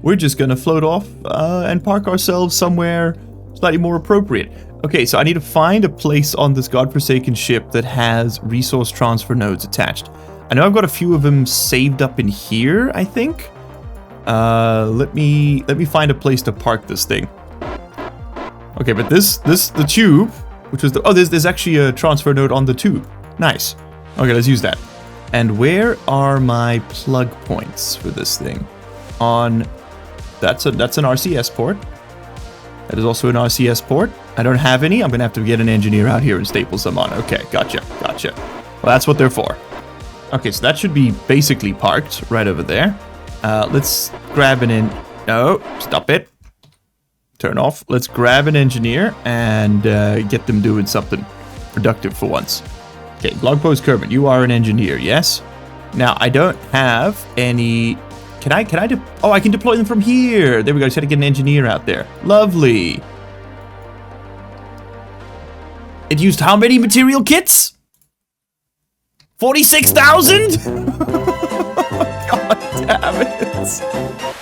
we're just gonna float off and park ourselves somewhere slightly more appropriate. Okay, so I need to find a place on this godforsaken ship that has resource transfer nodes attached. I know I've got a few of them saved up in here, I think. Let me find a place to park this thing. Okay, but the tube, which was the, oh, there's actually a transfer node on the tube. Nice. Okay, let's use that. And where are my plug points for this thing? On, that's an RCS port. That is also an RCS port. I don't have any. I'm gonna have to get an engineer out here and staple some on. Okay, gotcha. Well, that's what they're for. Okay, so that should be basically parked right over there. Let's grab no, stop it. Turn off. Let's grab an engineer and get them doing something productive for once. Okay, blog post Kerbin, you are an engineer, yes? Now, I don't have any... Can I I can deploy them from here. There we go, just had to get an engineer out there. Lovely. It used how many material kits? 46,000? God damn it.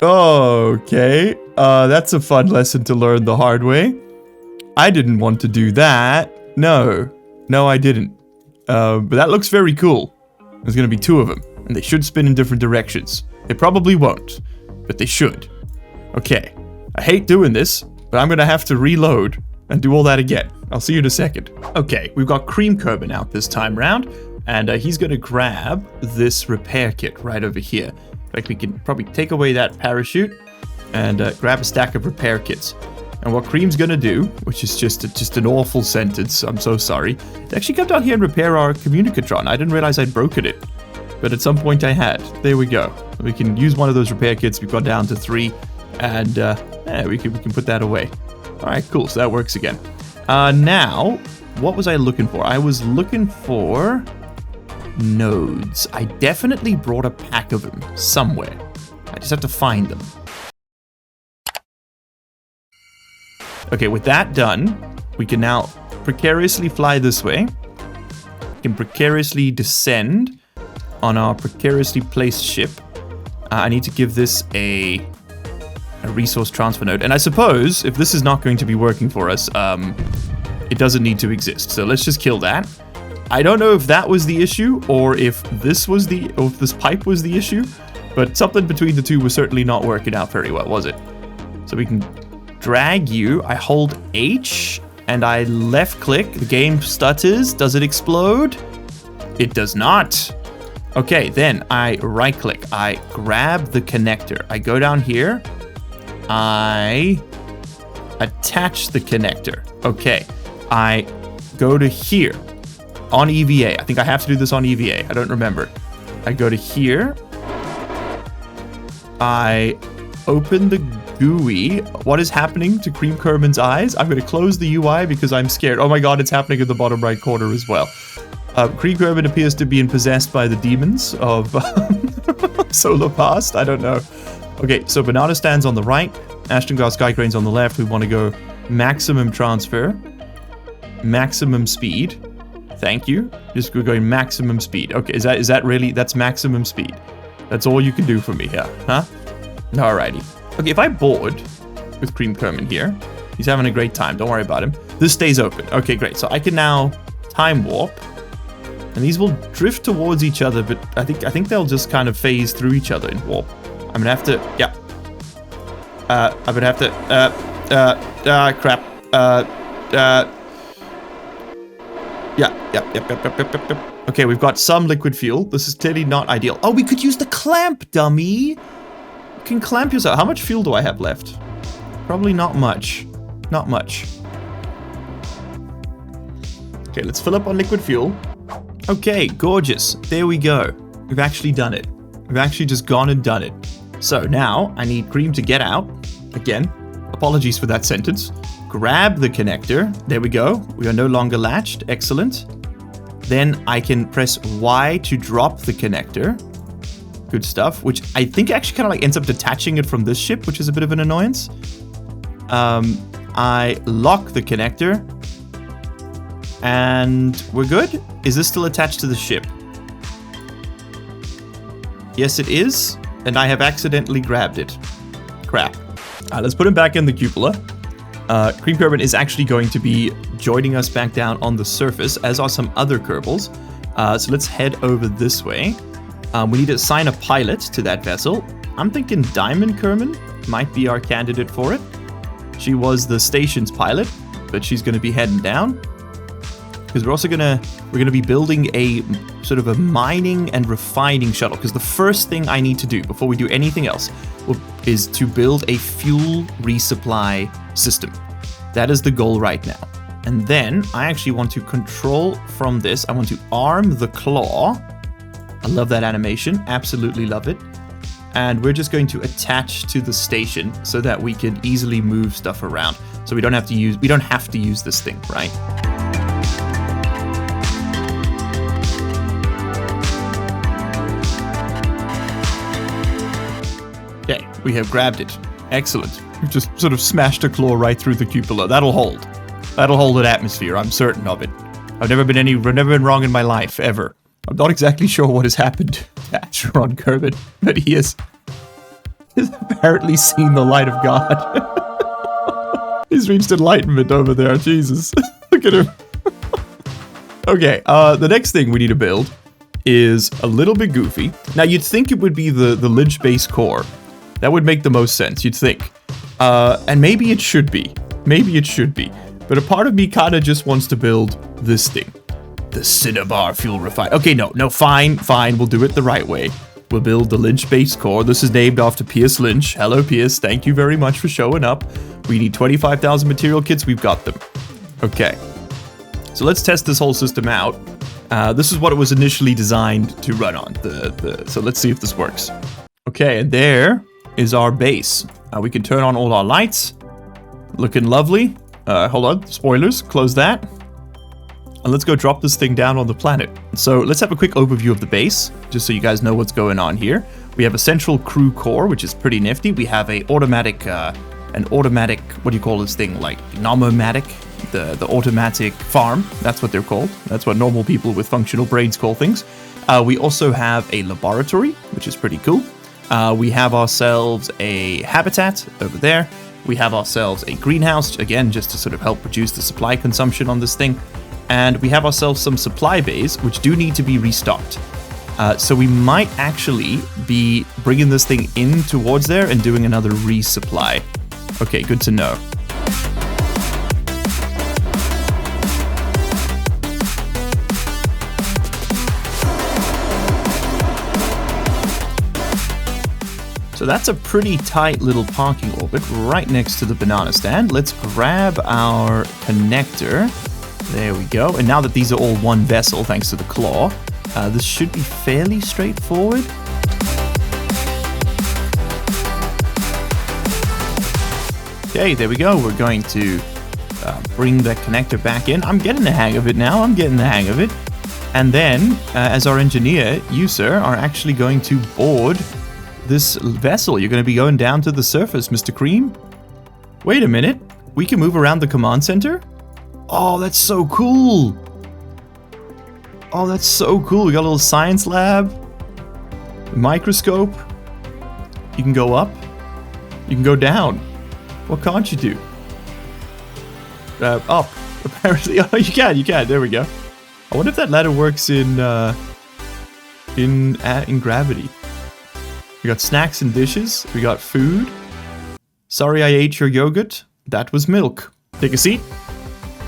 Okay, that's a fun lesson to learn the hard way. I didn't want to do that. No, I didn't. But that looks very cool. There's gonna be 2 of them, and they should spin in different directions. They probably won't, but they should. Okay, I hate doing this, but I'm gonna have to reload and do all that again. I'll see you in a second. Okay, we've got Cream Kerbin out this time round, and he's gonna grab this repair kit right over here. Like, we can probably take away that parachute and grab a stack of repair kits. And what Cream's gonna do, which is just an awful sentence, I'm so sorry, to actually come down here and repair our communicatron. I didn't realize I'd broken it, but at some point I had. There we go. We can use one of those repair kits. We've got down to 3, and we can put that away. All right, cool. So that works again. Now, what was I looking for? I was looking for nodes. I definitely brought a pack of them somewhere. I just have to find them. Okay, with that done, we can now precariously fly this way. We can precariously descend on our precariously placed ship. I need to give this a resource transfer node. And I suppose, if this is not going to be working for us, it doesn't need to exist. So let's just kill that. I don't know if that was the issue, or if this pipe was the issue, but something between the two was certainly not working out very well, was it? So we can drag you. I hold H and I left click. The game stutters. Does it explode? It does not. Okay, then I right click. I grab the connector. I go down here. I attach the connector. Okay, I go to here on EVA. I think I have to do this on EVA. I don't remember. I go to here. I open the GUI. What is happening to Cream Kerbin's eyes? I'm going to close the UI because I'm scared. Oh my god, it's happening in the bottom right corner as well. Cream Kerbin appears to be possessed by the demons of Solar Past. I don't know. Okay, so Banana stands on the right. Ashtongar Skycrane's on the left. We want to go maximum transfer. Maximum speed. Thank you. Just we're going maximum speed. Okay, is that really, that's maximum speed? That's all you can do for me here, huh? Alrighty. Okay, if I board with Cream Kerbin here, he's having a great time. Don't worry about him. This stays open. Okay, great. So I can now time warp, and these will drift towards each other, but I think they'll just kind of phase through each other in warp. I'm gonna have to, yeah. I'm gonna have to, crap. Yep. Okay, we've got some liquid fuel. This is clearly not ideal. Oh, we could use the clamp, dummy. You can clamp yourself. How much fuel do I have left? Probably not much. Not much. Okay, let's fill up on liquid fuel. Okay, gorgeous. There we go. We've actually done it. We've actually just gone and done it. So now I need Cream to get out. Again, apologies for that sentence. Grab the connector. There we go. We are no longer latched. Excellent. Then I can press Y to drop the connector. Good stuff. Which I think actually kind of like ends up detaching it from this ship, which is a bit of an annoyance. I lock the connector. And we're good. Is this still attached to the ship? Yes, it is. And I have accidentally grabbed it. Crap. Let's put him back in the cupola. Cream Kerbin is actually going to be joining us back down on the surface, as are some other Kerbals. So let's head over this way. We need to assign a pilot to that vessel. I'm thinking Diamond Kerbin might be our candidate for it. She was the station's pilot, but she's going to be heading down. Because we're also gonna be building a sort of a mining and refining shuttle. Because the first thing I need to do before we do anything else is to build a fuel resupply system. That is the goal right now. And then I actually want to control from this. I want to arm the claw. I love that animation. Absolutely love it. And we're just going to attach to the station so that we can easily move stuff around. So we don't have to use this thing, right? Okay, we have grabbed it. Excellent. We've just sort of smashed a claw right through the cupola. That'll hold. That'll hold an atmosphere. I'm certain of it. I've never been wrong in my life, ever. I'm not exactly sure what has happened to Acheron Kerbin, but he has apparently seen the light of God. He's reached enlightenment over there. Jesus. Look at him. Okay, the next thing we need to build is a little bit goofy. Now, you'd think it would be the Lynch base core. That would make the most sense, you'd think. And maybe it should be. Maybe it should be. But a part of me kind of just wants to build this thing. The Cinnabar fuel refine. Okay, no, fine. We'll do it the right way. We'll build the Lynch base core. This is named after Pierce Lynch. Hello, Pierce. Thank you very much for showing up. We need 25,000 material kits. We've got them. Okay. So let's test this whole system out. This is what it was initially designed to run on. So let's see if this works. Okay, and there is our base. We can turn on all our lights. Looking lovely. Hold on, spoilers, close that. And let's go drop this thing down on the planet. So let's have a quick overview of the base, just so you guys know what's going on here. We have a central crew core, which is pretty nifty. We have an automatic, what do you call this thing? Like, nomomatic, the automatic farm. That's what they're called. That's what normal people with functional brains call things. We also have a laboratory, which is pretty cool. We have ourselves a habitat over there. We have ourselves a greenhouse, again, just to sort of help reduce the supply consumption on this thing. And we have ourselves some supply bays, which do need to be restocked. So we might actually be bringing this thing in towards there and doing another resupply. Okay, good to know. So that's a pretty tight little parking orbit right next to the banana stand. Let's grab our connector. There we go. And now that these are all one vessel, thanks to the claw, this should be fairly straightforward. Okay, there we go. We're going to bring the connector back in. I'm getting the hang of it now. And then, as our engineer, you, sir, are actually going to board this vessel. You're going to be going down to the surface, Mr. Cream. Wait a minute. We can move around the command center? Oh, that's so cool. We got a little science lab, microscope. You can go up. You can go down. What can't you do? Up. Apparently. Oh, you can. There we go. I wonder if that ladder works in gravity. We got snacks and dishes. We got food. Sorry I ate your yogurt. That was milk. Take a seat.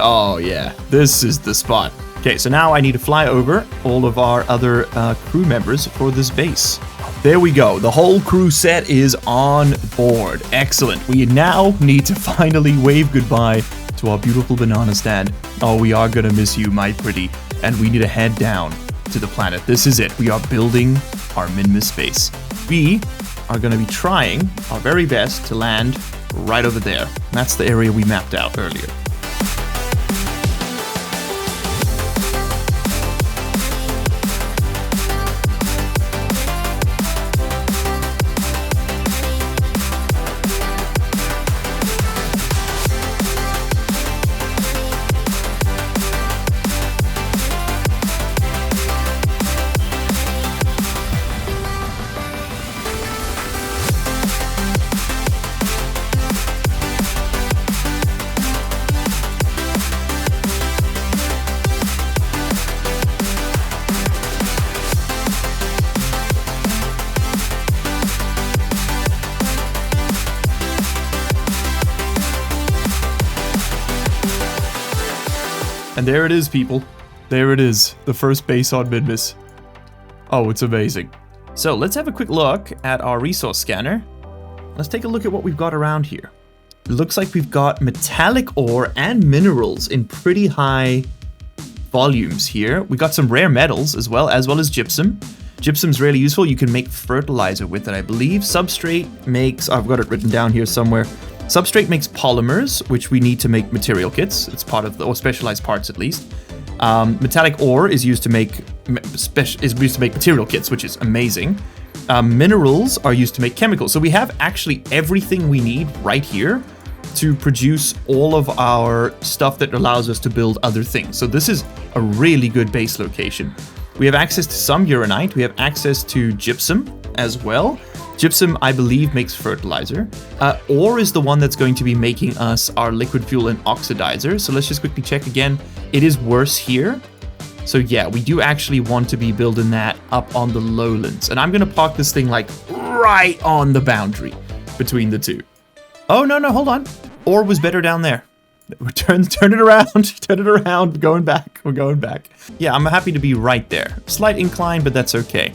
Oh yeah, this is the spot. Okay, so now I need to fly over all of our other crew members for this base. There we go. The whole crew set is on board. Excellent. We now need to finally wave goodbye to our beautiful banana stand. Oh, we are gonna miss you, my pretty. And we need to head down to the planet. This is it. We are building our Minmus base. We are going to be trying our very best to land right over there. That's the area we mapped out earlier. And there it is, people. There it is. The first base on Minmus. Oh, it's amazing. So let's have a quick look at our resource scanner. Let's take a look at what we've got around here. It looks like we've got metallic ore and minerals in pretty high volumes here. We got some rare metals as well as gypsum. Gypsum's really useful. You can make fertilizer with it, I believe. Substrate makes, I've got it written down here somewhere. Substrate makes polymers, which we need to make material kits. It's part of the, or specialized parts at least. Metallic ore is used to make material kits, which is amazing. Minerals are used to make chemicals. So we have actually everything we need right here to produce all of our stuff that allows us to build other things. So this is a really good base location. We have access to some uranite. We have access to gypsum as well. Gypsum, I believe, makes fertilizer. Ore is the one that's going to be making us our liquid fuel and oxidizer. So let's just quickly check again. It is worse here. So yeah, we do actually want to be building that up on the lowlands. And I'm going to park this thing like right on the boundary between the two. Oh, no, hold on. Ore was better down there. Turn it around. Turn it around. We're going back. Yeah, I'm happy to be right there. Slight incline, but that's okay.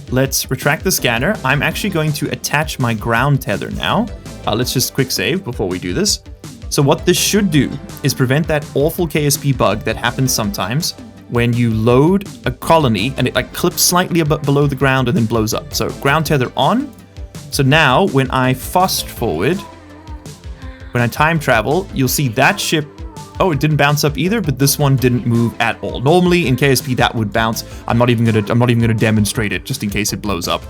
Let's retract the scanner. I'm actually going to attach my ground tether now. Let's just quick save before we do this. So what this should do is prevent that awful KSP bug that happens sometimes when you load a colony and it like clips slightly below the ground and then blows up. So ground tether on. So now when I fast forward, when I time travel, you'll see that ship. Oh, it didn't bounce up either, but this one didn't move at all. Normally in KSP that would bounce. I'm not even gonna demonstrate it just in case it blows up.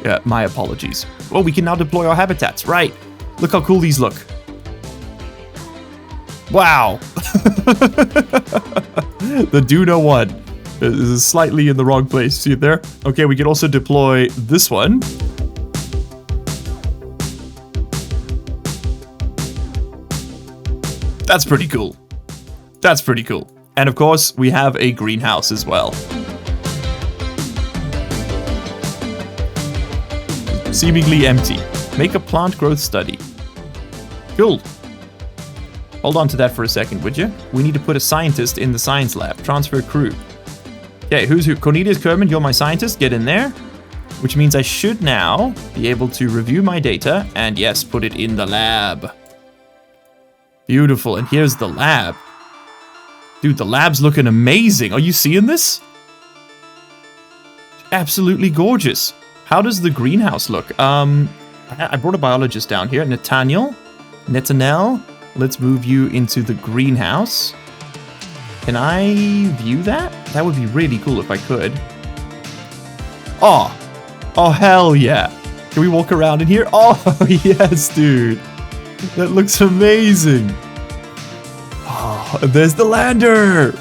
Yeah, my apologies. Well, we can now deploy our habitats. Right. Look how cool these look. Wow. The Duna one is slightly in the wrong place. See it there? Okay, we can also deploy this one. That's pretty cool. That's pretty cool. And of course, we have a greenhouse as well. Seemingly empty. Make a plant growth study. Cool. Hold on to that for a second, would you? We need to put a scientist in the science lab. Transfer crew. Okay, who's who? Cornelius Kerbin, you're my scientist. Get in there. Which means I should now be able to review my data and yes, put it in the lab. Beautiful, and here's the lab. Dude, the lab's looking amazing. Are you seeing this? Absolutely gorgeous. How does the greenhouse look? I brought a biologist down here. Netanel. Let's move you into the greenhouse. Can I view that? That would be really cool if I could. Oh, hell yeah. Can we walk around in here? Oh, yes, dude. That looks amazing. Oh, and there's the lander.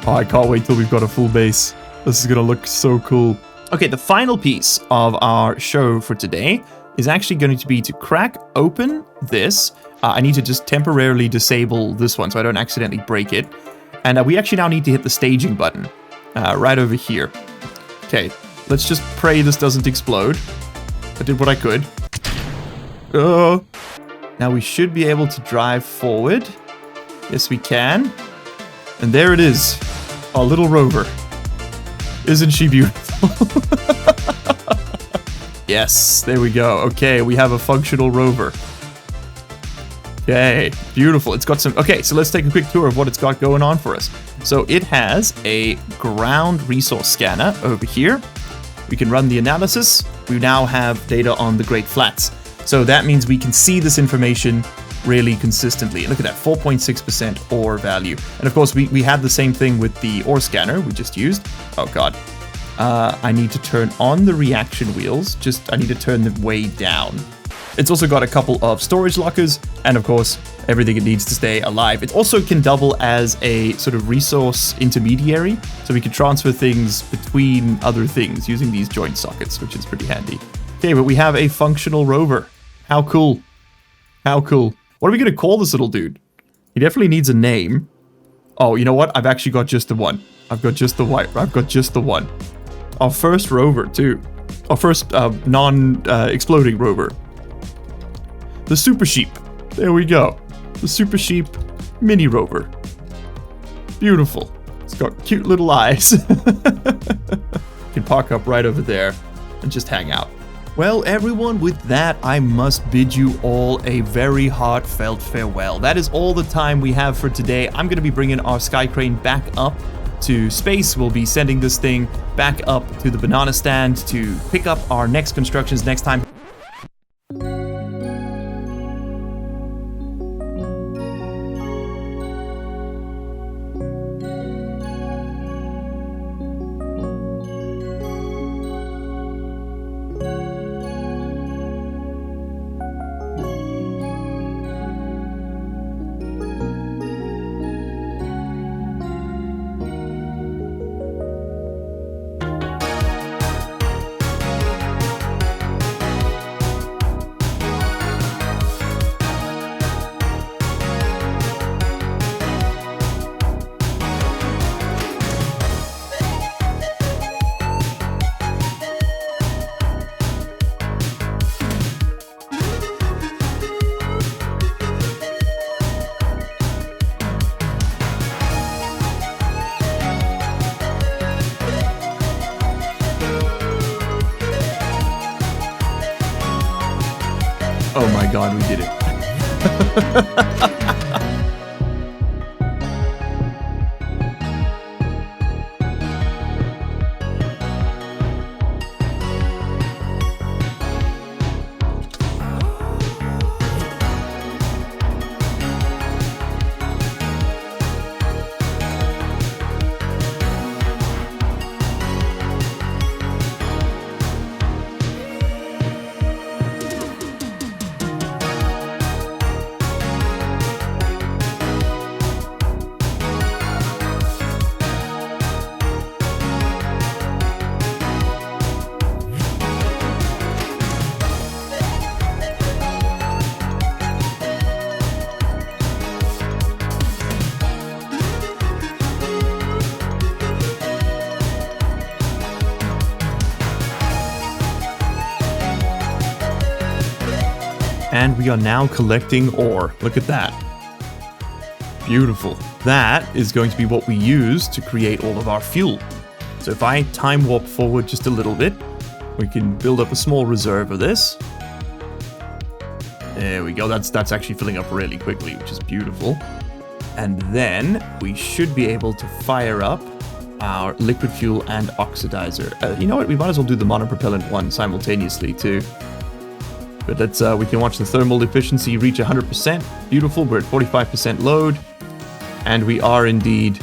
Oh, I can't wait till we've got a full base. This is going to look so cool. Okay, the final piece of our show for today is actually going to be to crack open this. I need to just temporarily disable this one so I don't accidentally break it. And we actually now need to hit the staging button right over here. Okay, let's just pray this doesn't explode. I did what I could. Now we should be able to drive forward. Yes, we can. And there it is. Our little rover. Isn't she beautiful? Yes, there we go. Okay, we have a functional rover. Okay, beautiful. It's got some... Okay, so let's take a quick tour of what it's got going on for us. So it has a ground resource scanner over here. We can run the analysis. We now have data on the Great Flats. So that means we can see this information really consistently. And look at that, 4.6% ore value. And of course, we had the same thing with the ore scanner we just used. Oh God. I need to turn on the reaction wheels. I need to turn them way down. It's also got a couple of storage lockers, and of course, everything it needs to stay alive. It also can double as a sort of resource intermediary, so we can transfer things between other things using these joint sockets, which is pretty handy. Okay, but we have a functional rover. How cool. How cool. What are we going to call this little dude? He definitely needs a name. Oh, you know what? I've actually got just the one. I've got just the one. Our first rover, too. Our first non-exploding rover. The Super Sheep. There we go. The Super Sheep mini rover. Beautiful. It's got cute little eyes. Can park up right over there and just hang out. Well, everyone, with that, I must bid you all a very heartfelt farewell. That is all the time we have for today. I'm going to be bringing our Sky Crane back up to space. We'll be sending this thing back up to the banana stand to pick up our next constructions next time. Oh my God, we did it. And we are now collecting ore. Look at that. Beautiful. That is going to be what we use to create all of our fuel. So if I time warp forward just a little bit, we can build up a small reserve of this. There we go. That's actually filling up really quickly, which is beautiful. And then we should be able to fire up our liquid fuel and oxidizer. You know what? We might as well do the monopropellant one simultaneously too. But let's we can watch the thermal efficiency reach 100%. Beautiful. We're at 45% load, and we are indeed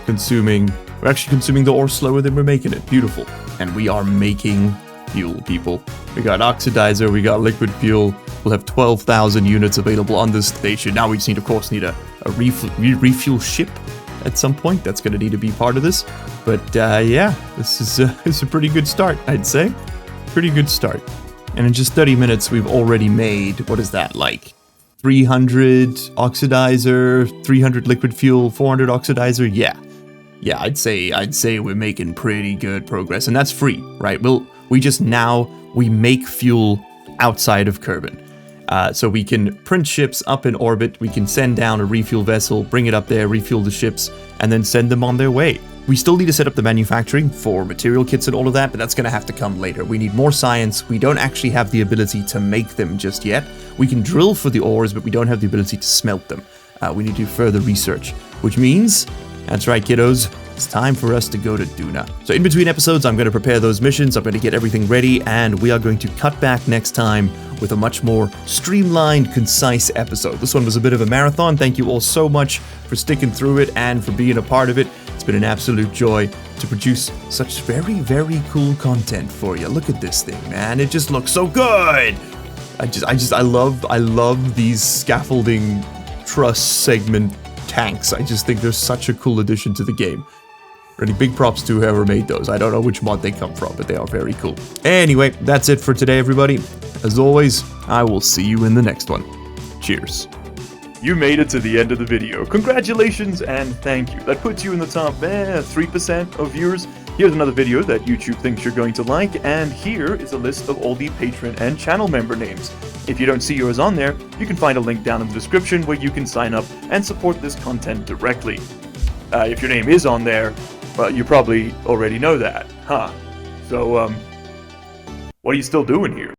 consuming. We're actually consuming the ore slower than we're making it. Beautiful. And we are making fuel, people. We got oxidizer. We got liquid fuel. We'll have 12,000 units available on this station. Now we just need, of course, need a refuel ship at some point. That's going to need to be part of this. But yeah, this is a pretty good start, I'd say. Pretty good start. And in just 30 minutes, we've already made, what is that, like 300 oxidizer, 300 liquid fuel, 400 oxidizer? Yeah, I'd say we're making pretty good progress, and that's free, right? We make fuel outside of Kerbin. So we can print ships up in orbit, we can send down a refuel vessel, bring it up there, refuel the ships, and then send them on their way. We still need to set up the manufacturing for material kits and all of that, but that's going to have to come later. We need more science. We don't actually have the ability to make them just yet. We can drill for the ores, but we don't have the ability to smelt them. We need to do further research, which means, that's right, kiddos, it's time for us to go to Duna. So in between episodes, I'm going to prepare those missions, I'm going to get everything ready, and we are going to cut back next time with a much more streamlined, concise episode. This one was a bit of a marathon. Thank you all so much for sticking through it and for being a part of it. It's been an absolute joy to produce such very, very cool content for you. Look at this thing, man. It just looks so good. I love these scaffolding truss segment tanks. I just think they're such a cool addition to the game. Really big props to whoever made those. I don't know which mod they come from, but they are very cool. Anyway, that's it for today, everybody. As always, I will see you in the next one. Cheers. You made it to the end of the video. Congratulations and thank you. That puts you in the top 3% of viewers. Here's another video that YouTube thinks you're going to like, and here is a list of all the patron and channel member names. If you don't see yours on there, you can find a link down in the description where you can sign up and support this content directly. If your name is on there, well, you probably already know that, huh? So, what are you still doing here?